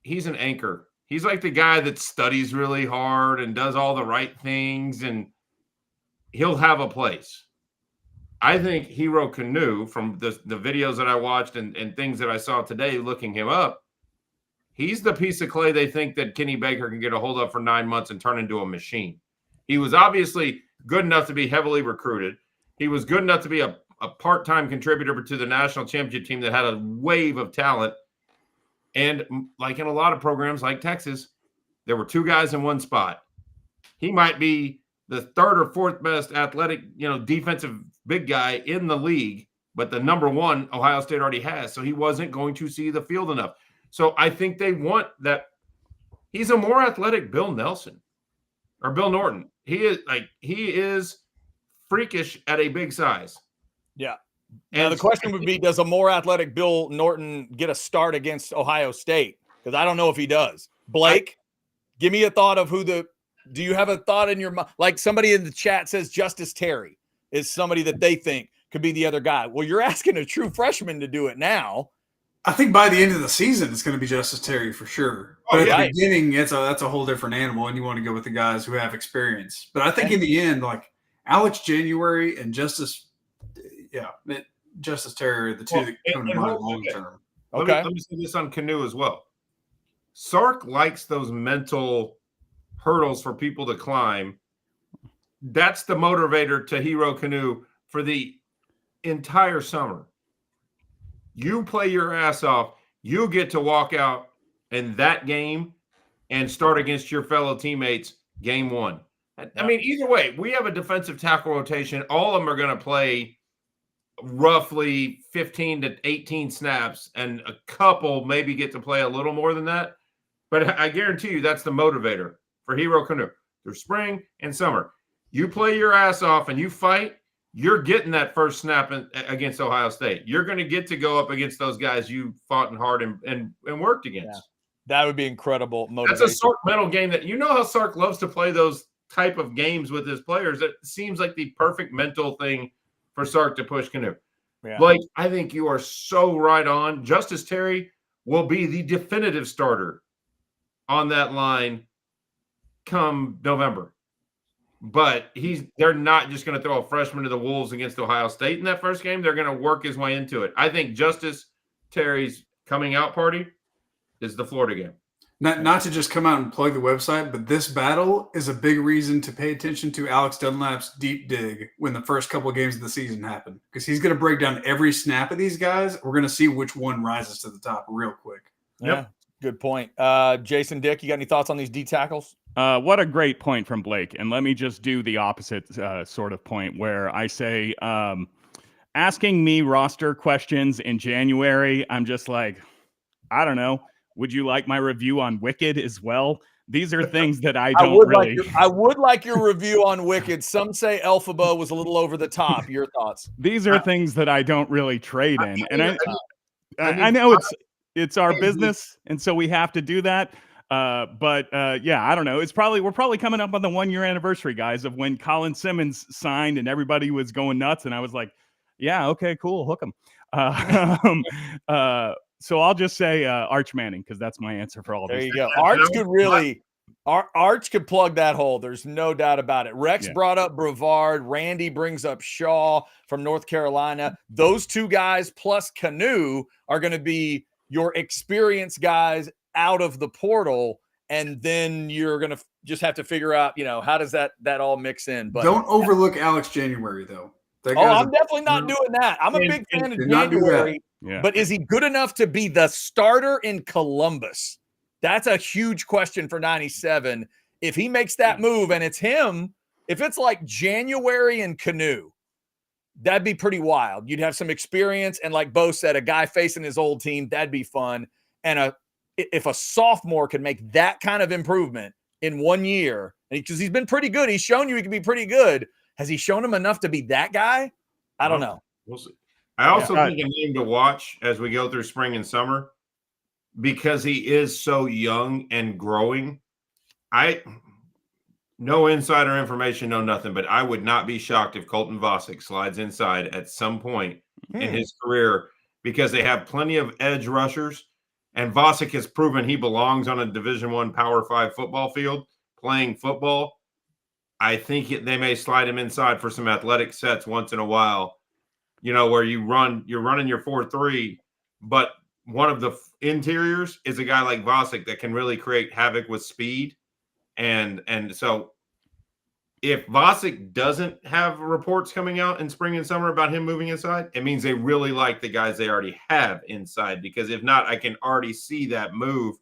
he's an anchor. He's like the guy that studies really hard and does all the right things, and he'll have a place. I think Hero Kanu, from the videos that I watched and things that I saw today looking him up, he's the piece of clay they think that Kenny Baker can get a hold of for 9 months and turn into a machine. He was obviously good enough to be heavily recruited. He was good enough to be a part-time contributor to the national championship team that had a wave of talent. And like in a lot of programs like Texas, there were 2 guys in one spot. He might be the 3rd or 4th best athletic, defensive big guy in the league, but the number 1 Ohio State already has. So he wasn't going to see the field enough. So I think they want that. He's a more athletic Bill Nelson or Bill Norton. He is freakish at a big size. Yeah. And the question would be, does a more athletic Bill Norton get a start against Ohio State? Because I don't know if he does. Blake, give me a thought of do you have a thought in your mind? Like somebody in the chat says Justice Terry is somebody that they think could be the other guy. Well, you're asking a true freshman to do it now. I think by the end of the season, it's going to be Justice Terry for sure. But at the beginning, that's a whole different animal, and you want to go with the guys who have experience. But I think in the end, like Alex January and Justice Terry are the 2 that come to mind long term. Let me say this on Kanu as well. Sark likes those mental hurdles for people to climb. That's the motivator to Hero Kanu for the entire summer. You play your ass off. you get to walk out in that game and start against your fellow teammates game one. I mean, either way, we have a defensive tackle rotation. All of them are going to play roughly 15 to 18 snaps, and a couple maybe get to play a little more than that. But I guarantee you that's the motivator for Hero Canoe through spring and summer. You play your ass off and you fight, you're getting that first snap against Ohio State. You're going to get to go up against those guys you fought hard and worked against. Yeah. That would be incredible motivation. That's a Sark mental game that you know how Sark loves to play those type of games with his players. It seems like the perfect mental thing for Sark to push Canoe. Yeah. Blake, I think you are so right on. Justice Terry will be the definitive starter on that line come November. But they're not just going to throw a freshman to the wolves against Ohio State in that first game. They're going to work his way into it. I think Justice Terry's coming out party is the Florida game. Not to just come out and plug the website, but this battle is a big reason to pay attention to Alex Dunlap's deep dig when the first couple of games of the season happen, because he's going to break down every snap of these guys. We're going to see which one rises to the top real quick. Yeah, good point. Jason, Dick, you got any thoughts on these D tackles? What a great point from Blake. And let me just do the opposite sort of point where I say, asking me roster questions in January, I'm just like, I don't know. Would you like my review on Wicked as well? These are things that I don't really. I would like your review on Wicked. Some say Elphaba was a little over the top. Your thoughts? These are things that I don't really trade in, and I know it's our business, and so we have to do that. But yeah, I don't know. We're probably coming up on the 1 year anniversary, guys, of when Colin Simmons signed and everybody was going nuts, and I was like, yeah, okay, cool, hook him. So I'll just say Arch Manning, because that's my answer for all there these. There you go. Arch could really Arch could plug that hole. There's no doubt about it. Rex brought up Brevard. Randy brings up Shaw from North Carolina. Those two guys plus Canoe are going to be your experienced guys out of the portal. And then you're going to just have to figure out, how does that all mix in? But don't overlook Alex January, though. I'm definitely not doing that. I'm a big fan of January. Yeah. But is he good enough to be the starter in Columbus? That's a huge question for 97. If he makes that move and it's him, if it's like January and Canoe, that'd be pretty wild. You'd have some experience. And like Bo said, a guy facing his old team, that'd be fun. And if a sophomore could make that kind of improvement in 1 year, because he's been pretty good. He's shown you he can be pretty good. Has he shown him enough to be that guy? I don't know. We'll see. I also think a name to watch as we go through spring and summer, because he is so young and growing. No insider information, no nothing, but I would not be shocked if Colton Vasek slides inside at some point in his career, because they have plenty of edge rushers, and Vasek has proven he belongs on a Division I Power 5 football field playing football. I think they may slide him inside for some athletic sets once in a while. Where you're running your 4-3, but one of the interiors is a guy like Vasek that can really create havoc with speed. And so if Vasek doesn't have reports coming out in spring and summer about him moving inside, it means they really like the guys they already have inside, because if not, I can already see that move,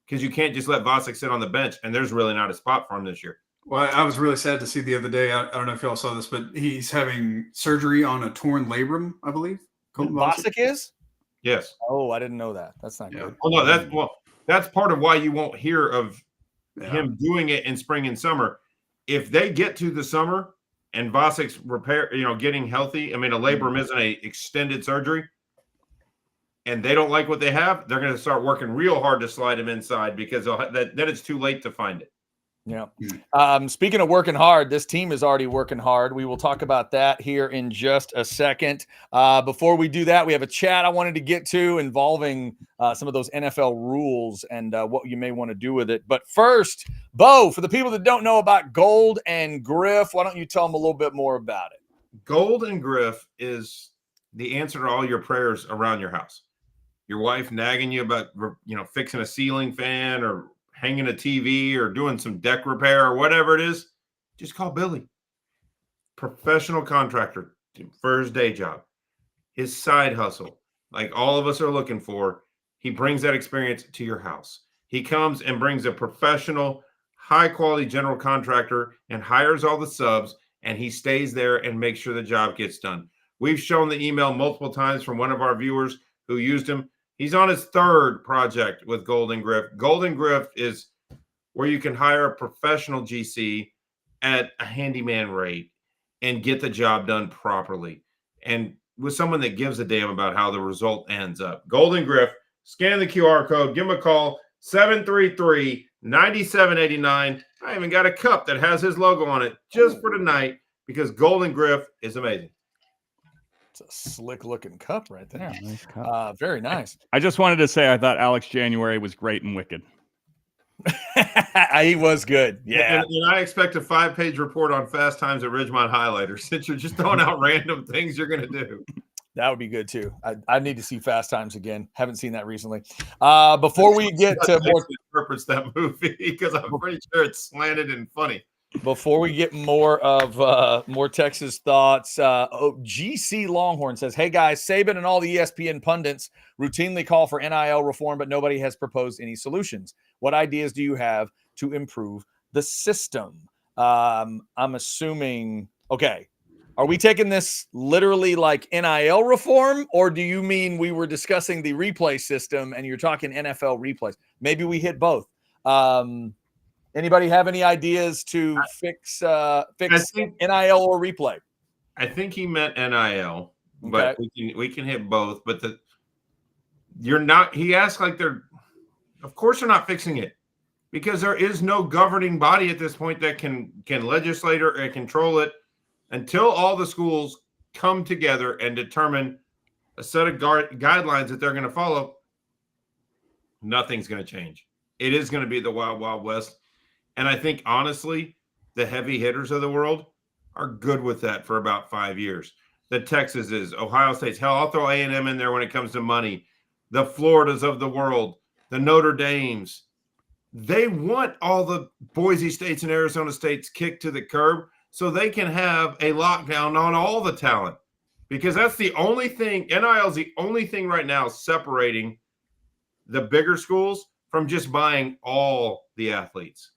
because you can't just let Vasek sit on the bench, and there's really not a spot for him this year. Well, I was really sad to see the other day. I don't know if y'all saw this, but he's having surgery on a torn labrum, I believe. Vasek is? Yes. Oh, I didn't know that. That's not good. Oh no, that's part of why you won't hear of him doing it in spring and summer. If they get to the summer and Vasek's getting healthy, a labrum isn't a extended surgery, and they don't like what they have, they're going to start working real hard to slide him inside, because then it's too late to find it. Yeah. Speaking of working hard, this team is already working hard. We will talk about that here in just a second. Before we do that, we have a chat I wanted to get to involving some of those NFL rules and what you may want to do with it. But first, Bo, for the people that don't know about Gold and Griff, why don't you tell them a little bit more about it? Gold and Griff is the answer to all your prayers around your house. Your wife nagging you about, fixing a ceiling fan or hanging a TV or doing some deck repair or whatever it is, just call Billy. Professional contractor for his day job, his side hustle, like all of us are looking for. he brings that experience to your house. He comes and brings a professional, high-quality general contractor and hires all the subs, and he stays there and makes sure the job gets done. We've shown the email multiple times from one of our viewers who used him. He's on his third project with Golden Grift. Golden Grift is where you can hire a professional GC at a handyman rate and get the job done properly. And with someone that gives a damn about how the result ends up. Golden Grift, scan the QR code, give him a call, 733-9789. I even got a cup that has his logo on it just for tonight because Golden Grift is amazing. It's a slick looking cup right there. Yeah, nice cup. Very nice. I just wanted to say I thought Alex January was great and Wicked. He was good. Yeah. And I expect a 5-page report on Fast Times at Ridgemont Highlighter since you're just throwing out random things you're going to do. That would be good too. I need to see Fast Times again. Haven't seen that recently. Before we get to more, interprets that movie because I'm pretty sure it's slanted and funny. Before we get more of more Texas thoughts, GC Longhorn says, "Hey guys, Saban and all the ESPN pundits routinely call for NIL reform, but nobody has proposed any solutions. What ideas do you have to improve the system?" I'm assuming. Okay, are we taking this literally like NIL reform, or do you mean we were discussing the replay system and you're talking NFL replays? Maybe we hit both. Anybody have any ideas to fix NIL or replay? I think he meant NIL, but we can hit both. But you're not. He asked like they're. Of course, they're not fixing it because there is no governing body at this point that can legislate or control it until all the schools come together and determine a set of guidelines that they're going to follow. Nothing's going to change. It is going to be the wild, wild west. And I think, honestly, the heavy hitters of the world are good with that for about 5 years. The Texases, Ohio States, hell, I'll throw A&M in there when it comes to money. The Floridas of the world, the Notre Dames. They want all the Boise States and Arizona States kicked to the curb so they can have a lockdown on all the talent. Because that's the only thing, NIL is the only thing right now separating the bigger schools from just buying all the athletes.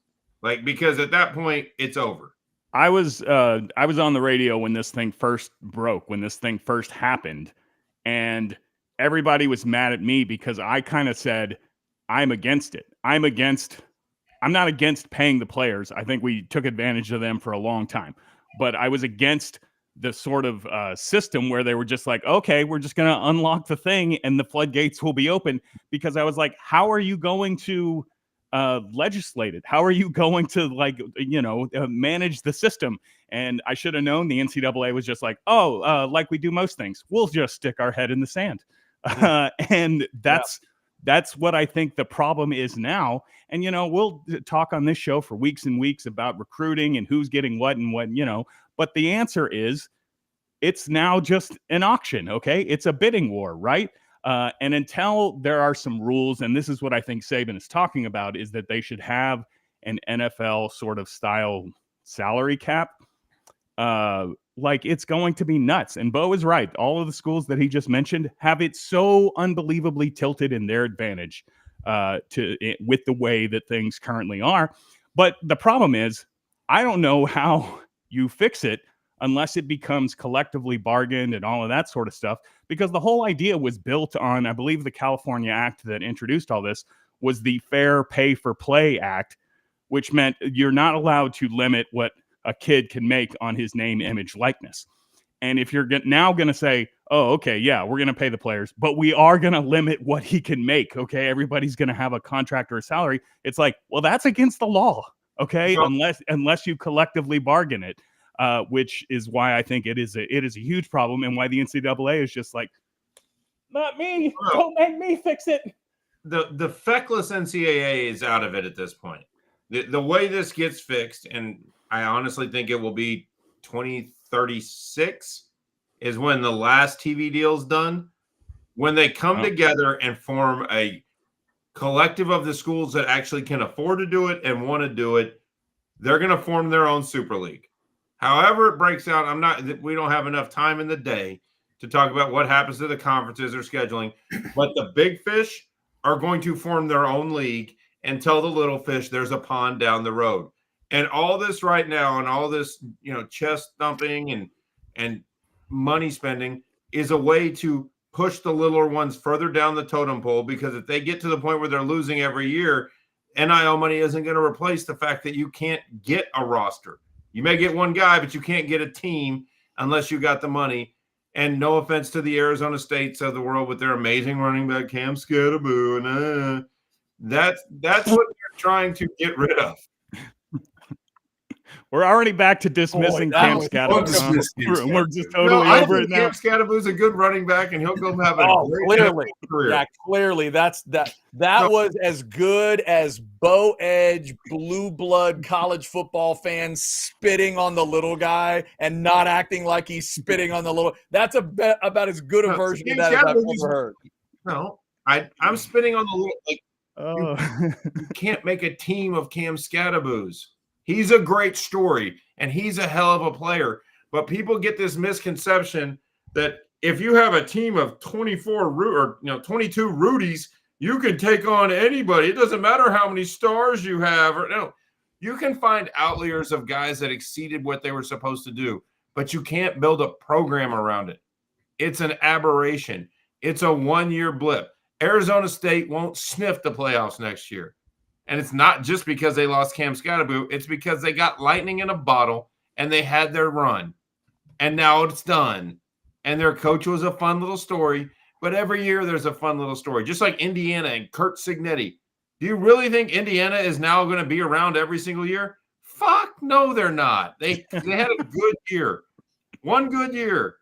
Like, because at that point, it's over. I was on the radio when this thing first broke, when this thing first happened, and everybody was mad at me because I kind of said, I'm against it. I'm not against paying the players. I think we took advantage of them for a long time, but I was against the sort of system where they were just like, okay, we're just going to unlock the thing and the floodgates will be open, because I was like, how are you going to legislate it? How are you going to manage the system? And I should have known the NCAA was just like, like we do most things, we'll just stick our head in the sand. And that's what I think the problem is now. And, we'll talk on this show for weeks and weeks about recruiting and who's getting what and what, but the answer is it's now just an auction. Okay. It's a bidding war, right? And until there are some rules, and this is what I think Saban is talking about, is that they should have an NFL sort of style salary cap. It's going to be nuts. And Bo is right. All of the schools that he just mentioned have it so unbelievably tilted in their advantage with the way that things currently are. But the problem is, I don't know how you fix it unless it becomes collectively bargained and all of that sort of stuff, because the whole idea was built on, I believe, the California Act that introduced all this was the Fair Pay for Play Act, which meant you're not allowed to limit what a kid can make on his name, image, likeness. And if you're now going to say, oh, okay, yeah, we're going to pay the players, but we are going to limit what he can make, okay, everybody's going to have a contract or a salary, it's like, well, that's against the law, okay, unless you collectively bargain it. Which is why I think it is a huge problem, and why the NCAA is just like, not me, don't make me fix it. The feckless NCAA is out of it at this point. The way this gets fixed, and I honestly think it will be 2036, is when the last TV deal is done, when they come together and form a collective of the schools that actually can afford to do it and want to do it. They're going to form their own Super League. However it breaks out, we don't have enough time in the day to talk about what happens to the conferences or scheduling. But the big fish are going to form their own league and tell the little fish there's a pond down the road. And all this right now and all this, chest thumping and money spending is a way to push the littler ones further down the totem pole, because if they get to the point where they're losing every year, NIL money isn't going to replace the fact that you can't get a roster. You may get one guy, but you can't get a team unless you got the money. And no offense to the Arizona States of the world with their amazing running back, Cam Scatterboo. That's what they're trying to get rid of. We're already back to dismissing Cam Scatterboo. We're just totally over it now. Cam Scatterboo's a good running back, and he'll go have a great career. Yeah, clearly that was as good as Bo Edge, blue blood college football fans spitting on the little guy and not acting like he's spitting on the little. That's about as good a version of that as I've ever heard. No, I'm spitting on the little. You can't make a team of Cam Scatterboos. He's a great story, and he's a hell of a player. But people get this misconception that if you have a team of 22 Rudies, you can take on anybody. It doesn't matter how many stars you have. You can find outliers of guys that exceeded what they were supposed to do, but you can't build a program around it. It's an aberration. It's a one-year blip. Arizona State won't sniff the playoffs next year. And it's not just because they lost Cam Scatterboo. It's because they got lightning in a bottle and they had their run. And now it's done. And their coach was a fun little story. But every year there's a fun little story. Just like Indiana and Kurt Signetti. Do you really think Indiana is now going to be around every single year? Fuck no, they're not. They had a good year. One good year.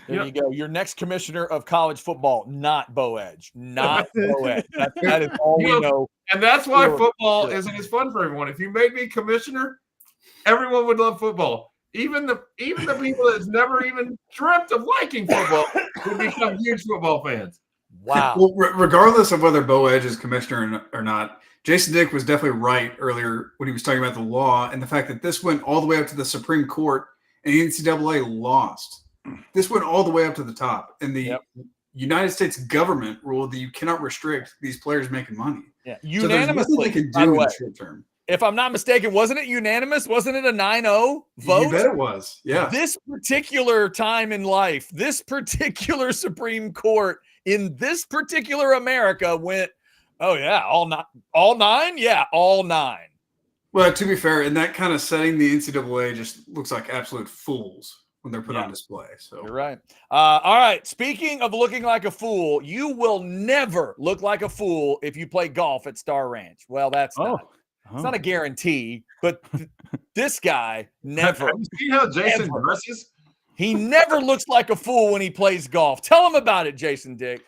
There you go. Your next commissioner of college football, not Bo Edge. Not Bo Edge. That is all we know. And that's why football isn't as fun for everyone. If you made me commissioner, everyone would love football. Even the people that's never even dreamt of liking football would become huge football fans. Wow. Well, regardless of whether Bo Edge is commissioner or not, Jason Dick was definitely right earlier when he was talking about the law and the fact that this went all the way up to the Supreme Court and the NCAA lost. This went all the way up to the top, and the United States government ruled that you cannot restrict these players making money. Yeah, unanimously. So they can do in the short term. If I'm not mistaken, wasn't it unanimous? Wasn't it a 9-0 vote? You bet it was. Yeah. This particular time in life, this particular Supreme Court in this particular America went, oh yeah, all nine? Yeah, all nine. Well, to be fair, in that kind of setting, the NCAA just looks like absolute fools when they're put on display. So you're right. All right. Speaking of looking like a fool, you will never look like a fool if you play golf at Star Ranch. Well, it's not a guarantee, but this guy never. Have you seen how Jason dresses? He never looks like a fool when he plays golf. Tell him about it, Jason Dick.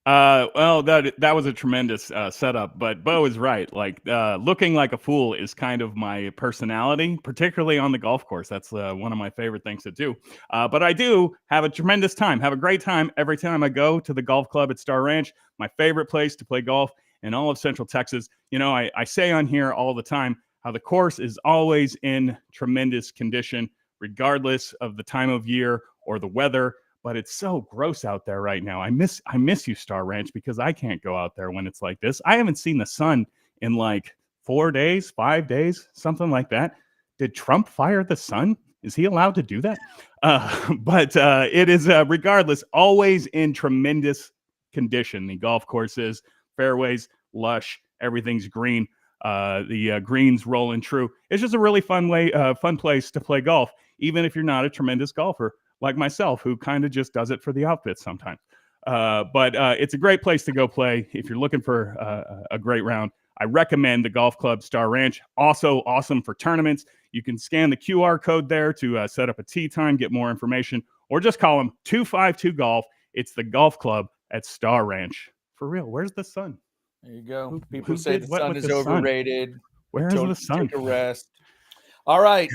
Well, that was a tremendous setup, but Bo is right. Like looking like a fool is kind of my personality, particularly on the golf course. That's one of my favorite things to do. But I do have a tremendous time, have a great time every time I go to the golf club at Star Ranch, my favorite place to play golf in all of Central Texas. You know, I say on here all the time how the course is always in tremendous condition, regardless of the time of year or the weather. But it's so gross out there right now. I miss you, Star Ranch, because I can't go out there when it's like this. I haven't seen the sun in like 4 days, 5 days, something like that. Did Trump fire the sun? Is he allowed to do that? But it is, regardless, always in tremendous condition. The golf courses, fairways, lush, everything's green. The greens rolling true. It's just a really fun place to play golf, even if you're not a tremendous golfer like myself, who kind of just does it for the outfit sometimes. But it's a great place to go play if you're looking for a great round. I recommend the Golf Club Star Ranch. Also awesome for tournaments. You can scan the QR code there to set up a tee time, get more information, or just call them 252-GOLF. It's the Golf Club at Star Ranch. For real, where's the sun? There you go. People say the sun is overrated. Where is the sun? Take a rest. All right.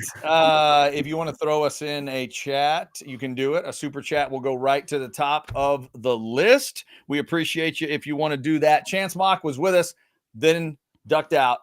If you want to throw us in a chat, you can do it. A super chat will go right to the top of the list. We appreciate you if you want to do that. Chance Mock was with us, then ducked out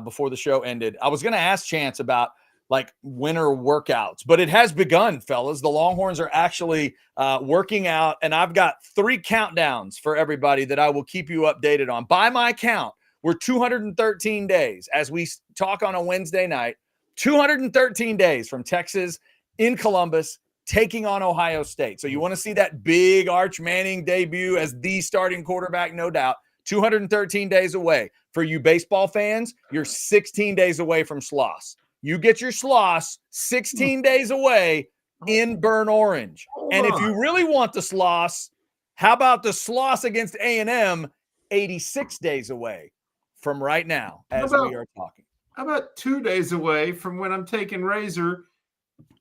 before the show ended. I was going to ask Chance about like winter workouts, but it has begun, fellas. The Longhorns are actually working out, and I've got 3 countdowns for everybody that I will keep you updated on. By my count, we're 213 days as we talk on a Wednesday night, 213 days from Texas in Columbus taking on Ohio State. So you want to see that big Arch Manning debut as the starting quarterback, no doubt. 213 days away. For you baseball fans, you're 16 days away from Schloss. You get your Schloss 16 days away in Burn Orange. And if you really want the Schloss, how about the Schloss against A&M 86 days away from right now as we are talking? How about 2 days away from when I'm taking Razor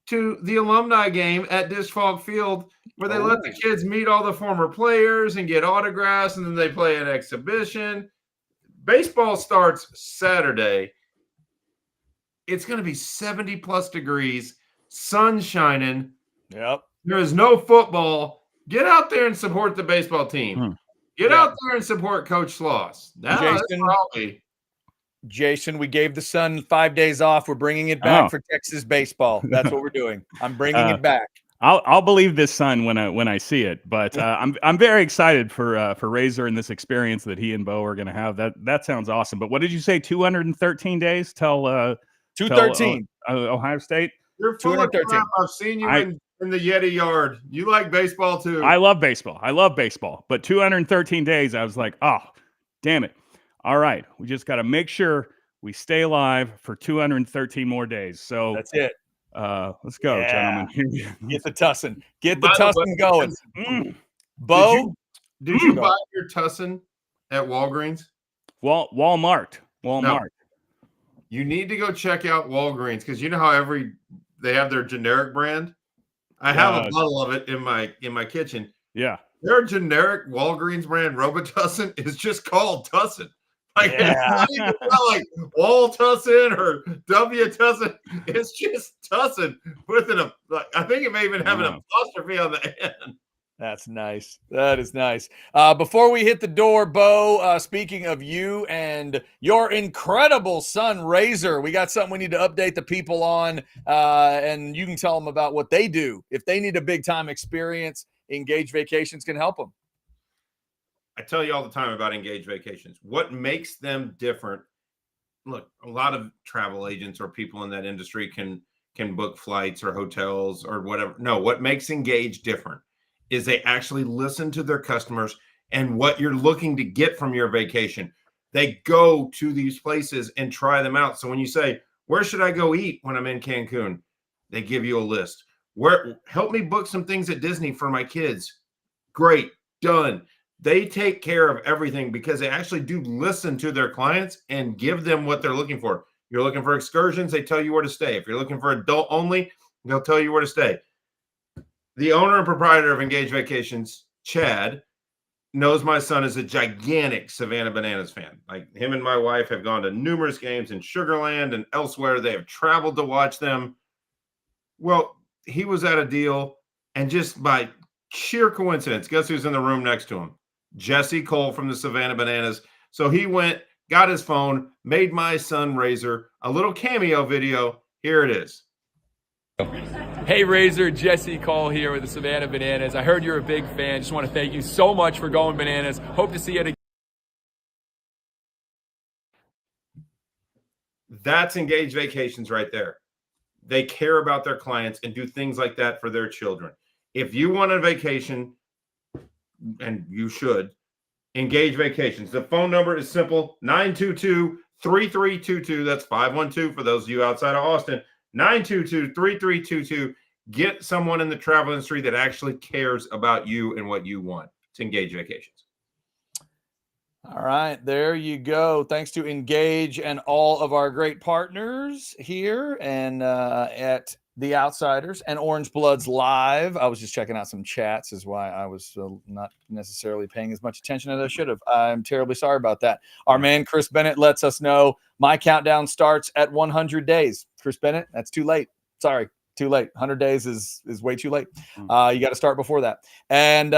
to the alumni game at Disch-Falk Field, where they let the kids meet all the former players and get autographs, and then they play an exhibition. Baseball starts Saturday. It's going to be 70-plus degrees, sun shining. Yep. There is no football. Get out there and support the baseball team. Get out there and support Coach Schloss. Jason, we gave the sun 5 days off. We're bringing it back for Texas baseball. That's what we're doing. I'm bringing it back. I'll believe this sun when I see it. But I'm very excited for Razor and this experience that he and Bo are going to have. That sounds awesome. But what did you say? 213 days till 213 Ohio State. You're full of crap. I've seen you in the Yeti yard. You like baseball too. I love baseball. But 213 days, I was like, oh, damn it. All right, we just got to make sure we stay alive for 213 more days. So that's it. Let's go, gentlemen. Get the tussin. Get the tussin going. Bo, did you buy your tussin at Walgreens? Walmart. No. You need to go check out Walgreens, because you know how they have their generic brand. I have a bottle of it in my kitchen. Yeah, their generic Walgreens brand Robitussin is just called Tussin. Like, it's not even like Wal-Tussin or W-Tussin. It's just Tussin with I think it may even have an apostrophe on the end. That's nice. That is nice. Before we hit the door, Bo, speaking of you and your incredible son, Razor, we got something we need to update the people on, and you can tell them about what they do. If they need a big-time experience, Engage Vacations can help them. I tell you all the time about Engage Vacations. What makes them different? Look, a lot of travel agents or people in that industry can book flights or hotels or whatever. No, what makes Engage different is they actually listen to their customers and what you're looking to get from your vacation. They go to these places and try them out. So when you say, where should I go eat when I'm in Cancun? They give you a list. Help me book some things at Disney for my kids. Great, done. They take care of everything because they actually do listen to their clients and give them what they're looking for. You're looking for excursions, they tell you where to stay. If you're looking for adult only, they'll tell you where to stay. The owner and proprietor of Engage Vacations, Chad, knows my son is a gigantic Savannah Bananas fan. Like, him and my wife have gone to numerous games in Sugar Land and elsewhere. They have traveled to watch them. Well, he was at a deal, and just by sheer coincidence, guess who's in the room next to him? Jesse Cole from the Savannah Bananas. So he went, got his phone, made my son Razor a little cameo video. Here it is. Hey Razor, Jesse Cole here with the Savannah Bananas. I heard you're a big fan. Just want to thank you so much for going bananas. Hope to see you again. That's Engage Vacations right there. They care about their clients and do things like that for their children. If you want a vacation, and you should, Engage Vacations. The phone number is simple, 922-3322. That's 512 for those of you outside of Austin. 922-3322. Get someone in the travel industry that actually cares about you and what you want. It's Engage Vacations. All right, there you go. Thanks to Engage and all of our great partners here and at The Outsiders and Orange Bloods Live. I was just checking out some chats, is why I was not necessarily paying as much attention as I should have. I'm terribly sorry about that. Our man Chris Bennett lets us know my countdown starts at 100 days. Chris Bennett, that's too late. Sorry, too late. 100 days is way too late. You got to start before that. And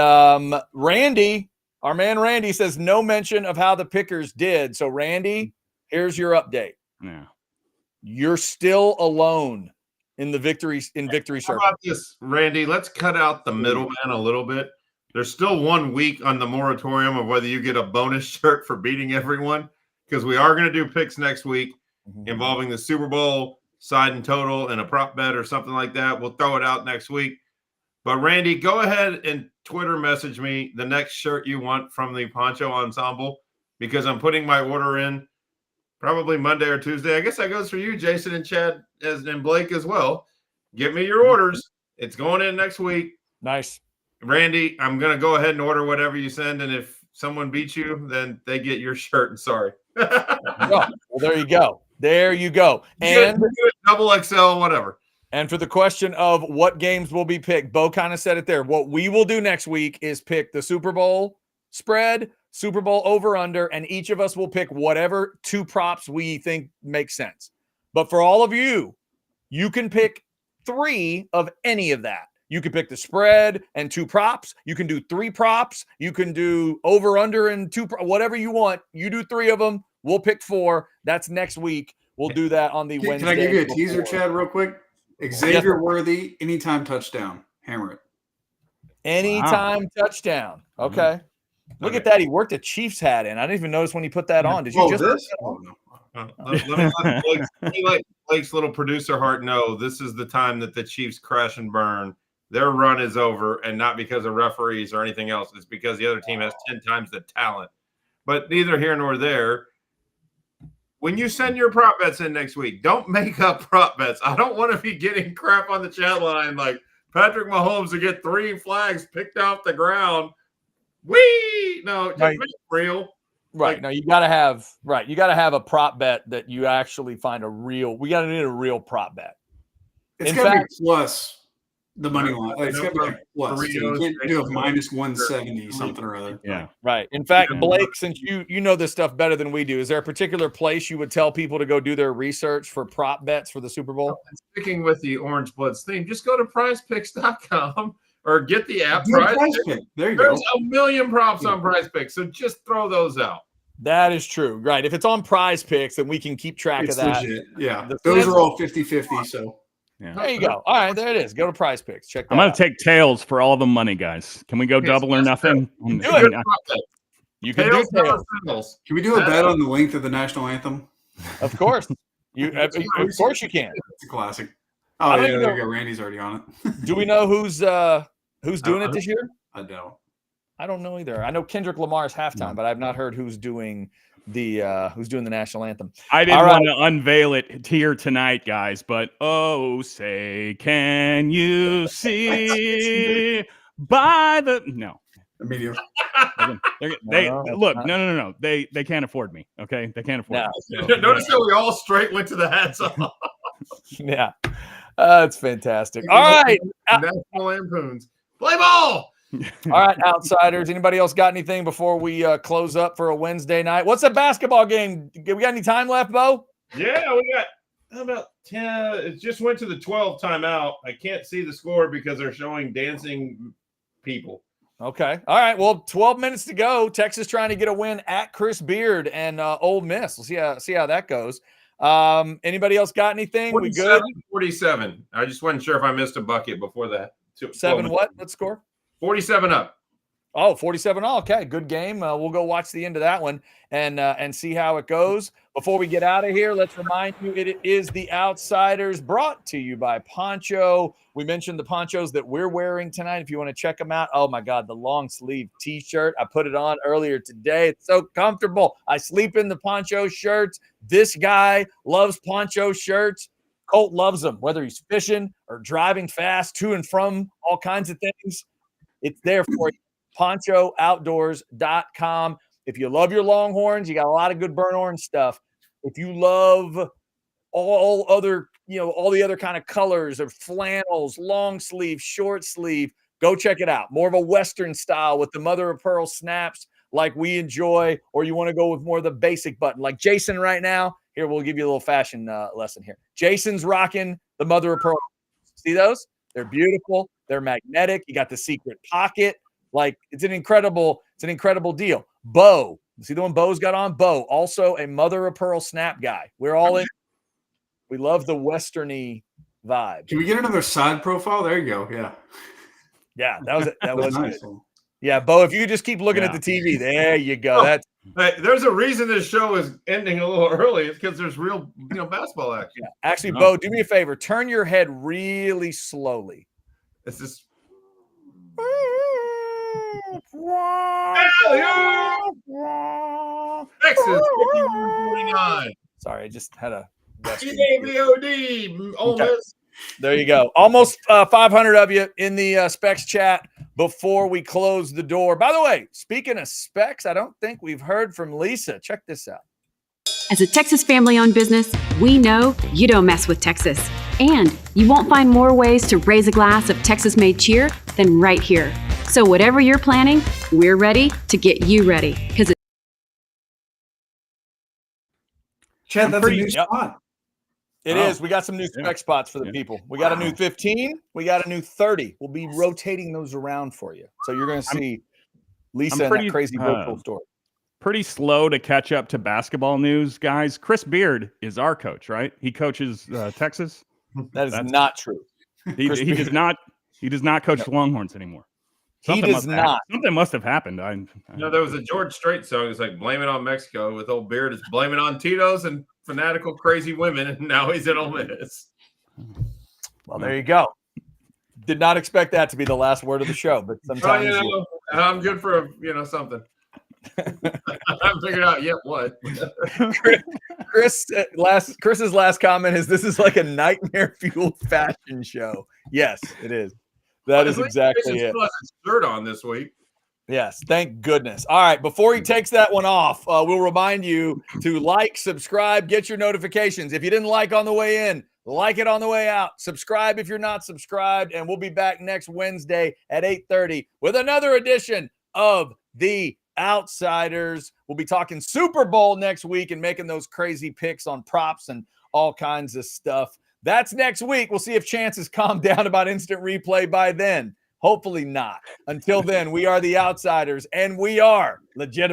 Randy, our man Randy, says no mention of how the Pickers did. So Randy, here's your update. Yeah. you're still alone in the victory How circle. about this, Randy? Let's cut out the middleman a little bit. There's still 1 week on the moratorium of whether you get a bonus shirt for beating everyone, because we are going to do picks next week involving the Super Bowl, side and total, and a prop bet or something like that. We'll throw it out next week. But Randy, go ahead and Twitter message me the next shirt you want from the Poncho Ensemble, because I'm putting my order in probably Monday or Tuesday. I guess that goes for you, Jason and Chad and Blake as well. Get me your orders. It's going in next week. Nice. Randy, I'm going to go ahead and order whatever you send. And if someone beats you, then they get your shirt. And sorry. Well, there you go. There you go. And double XL, whatever. And for the question of what games will be picked, Bo kind of said it there. What we will do next week is pick the Super Bowl spread, Super Bowl over-under, and each of us will pick whatever 2 props we think make sense. But for all of you, you can pick 3 of any of that. You can pick the spread and 2 props. You can do 3 props. You can do over-under and 2, whatever you want. You do 3 of them. We'll pick 4. That's next week. We'll do that on the Wednesday. Can I give you a teaser, Chad, real quick? Xavier Worthy, anytime touchdown. Hammer it. Anytime touchdown. Okay. Look at that. He worked a Chiefs hat in. I didn't even notice when he put that on. Did you just put that on? Let me let Blake's little producer heart know this is the time that the Chiefs crash and burn. Their run is over, and not because of referees or anything else. It's because the other team has 10 times the talent. But neither here nor there. When you send your prop bets in next week, don't make up prop bets. I don't want to be getting crap on the chat line like Patrick Mahomes to get 3 flags picked off the ground. No, just make it real. Right. No, you gotta have a prop bet that you actually find we gotta need a real prop bet. It's gotta be plus the money line. It's gotta be like plus. So you can't do a minus 170 something or other. Yeah. Right. In fact, Blake, since you know this stuff better than we do, is there a particular place you would tell people to go do their research for prop bets for the Super Bowl? Sticking with the Orange Bloods theme, just go to prizepicks.com or get the app. Prize Pick. There you go. There's a million props on Prize Picks, so just throw those out. That is true. Right. If it's on Prize Picks, then we can keep track of that. Legit. Yeah. Those are all 50-50, so. Yeah. There you go. All right, there it is. Go to Prize Picks. Check that I'm going out. to take tails for all the money, guys. Can we go double or nothing? You can do tails. Can we do a bet on the length of the national anthem? Of course. Of course you can. It's a classic. Oh, yeah, there you go. Randy's already on it. Do we know who's doing it this year? I don't. I don't know either. I know Kendrick Lamar's halftime, but I've not heard who's doing the national anthem. I didn't want to unveil it here tonight, guys, but oh, say, can you see by the Medium. Look, no. They can't afford me. Okay, they can't afford me. So, notice how we all straight went to the hats off. Yeah, that's fantastic. All right, National Lampoons, play ball. All right, outsiders. Anybody else got anything before we close up for a Wednesday night? What's a basketball game? We got any time left, Bo? Yeah, we got about 10. It just went to the 12 timeout. I can't see the score because they're showing dancing people. Okay. All right. Well, 12 minutes to go. Texas trying to get a win at Chris Beard and Ole Miss. We'll see how that goes. Anybody else got anything? We good? 47. I just wasn't sure if I missed a bucket before that. 7 what? Let's score. 47 up. Oh, 47 all. Okay, good game. We'll go watch the end of that one and see how it goes. Before we get out of here, let's remind you it is the Outsiders, brought to you by Poncho. We mentioned the ponchos that we're wearing tonight. If you want to check them out, oh my God, the long sleeve T-shirt. I put it on earlier today. It's so comfortable. I sleep in the poncho shirts. This guy loves poncho shirts. Colt loves them, whether he's fishing or driving fast to and from all kinds of things. It's there for you. PonchoOutdoors.com. If you love your Longhorns, you got a lot of good burnt orange stuff. If you love all the other kind of colors of flannels, long sleeve, short sleeve, go check it out. More of a Western style with the mother of pearl snaps like we enjoy, or you want to go with more of the basic button like Jason right now. Here, we'll give you a little fashion lesson here. Jason's rocking the mother of pearl. See those? They're beautiful. They're magnetic. You got the secret pocket. Like it's an incredible deal. Bo, see the one Bo's got on? Bo, also a mother of pearl snap guy. We're all in. We love the westerny vibe. Can we get another side profile? There you go. Yeah. Yeah, that was it. That was nice. good. Yeah, Bo, if you could just keep looking at the TV, there you go. That's Hey, there's a reason this show is ending a little early. It's because there's real, basketball action. yeah. Actually, Bo, do me a favor. Turn your head really slowly. It's just Texas 51-49. Sorry, I just had a EWOD, Ole Miss. There you go. Almost 500 of you in the Specs chat before we close the door. By the way, speaking of Specs, I don't think we've heard from Lisa. Check this out. As a Texas family-owned business, we know you don't mess with Texas. And you won't find more ways to raise a glass of Texas-made cheer than right here. So whatever you're planning, we're ready to get you ready. Because Chad, that's a new spot. It is. We got some new spec spots for the people. We got a new 15. We got a new 30. We'll be rotating those around for you. So you're going to see Lisa and that crazy virtual story. Pretty slow to catch up to basketball news, guys. Chris Beard is our coach, right? He coaches Texas. That's not true. He does not. He does not coach the Longhorns anymore. Something he does not. Something must have happened. There was a George Strait song. It's like "Blame It on Mexico" with old Beard. It's "Blame It on Tito's" and fanatical crazy women. And now he's at Ole Miss. Well, there you go. Did not expect that to be the last word of the show, but sometimes I'm good for something. I figured out yet what. Chris's last comment is this is like a nightmare fueled fashion show. Yes, it is. That is exactly it. Shirt on this week. Yes, thank goodness. All right, before he takes that one off, we'll remind you to like, subscribe, get your notifications. If you didn't like on the way in, like it on the way out. Subscribe if you're not subscribed, and we'll be back next Wednesday at 8:30 with another edition of The Outsiders. We'll be talking Super Bowl next week and making those crazy picks on props and all kinds of stuff. That's next week. We'll see if chances calm down about instant replay by then. Hopefully not. Until then, we are The Outsiders, and we are legitimate.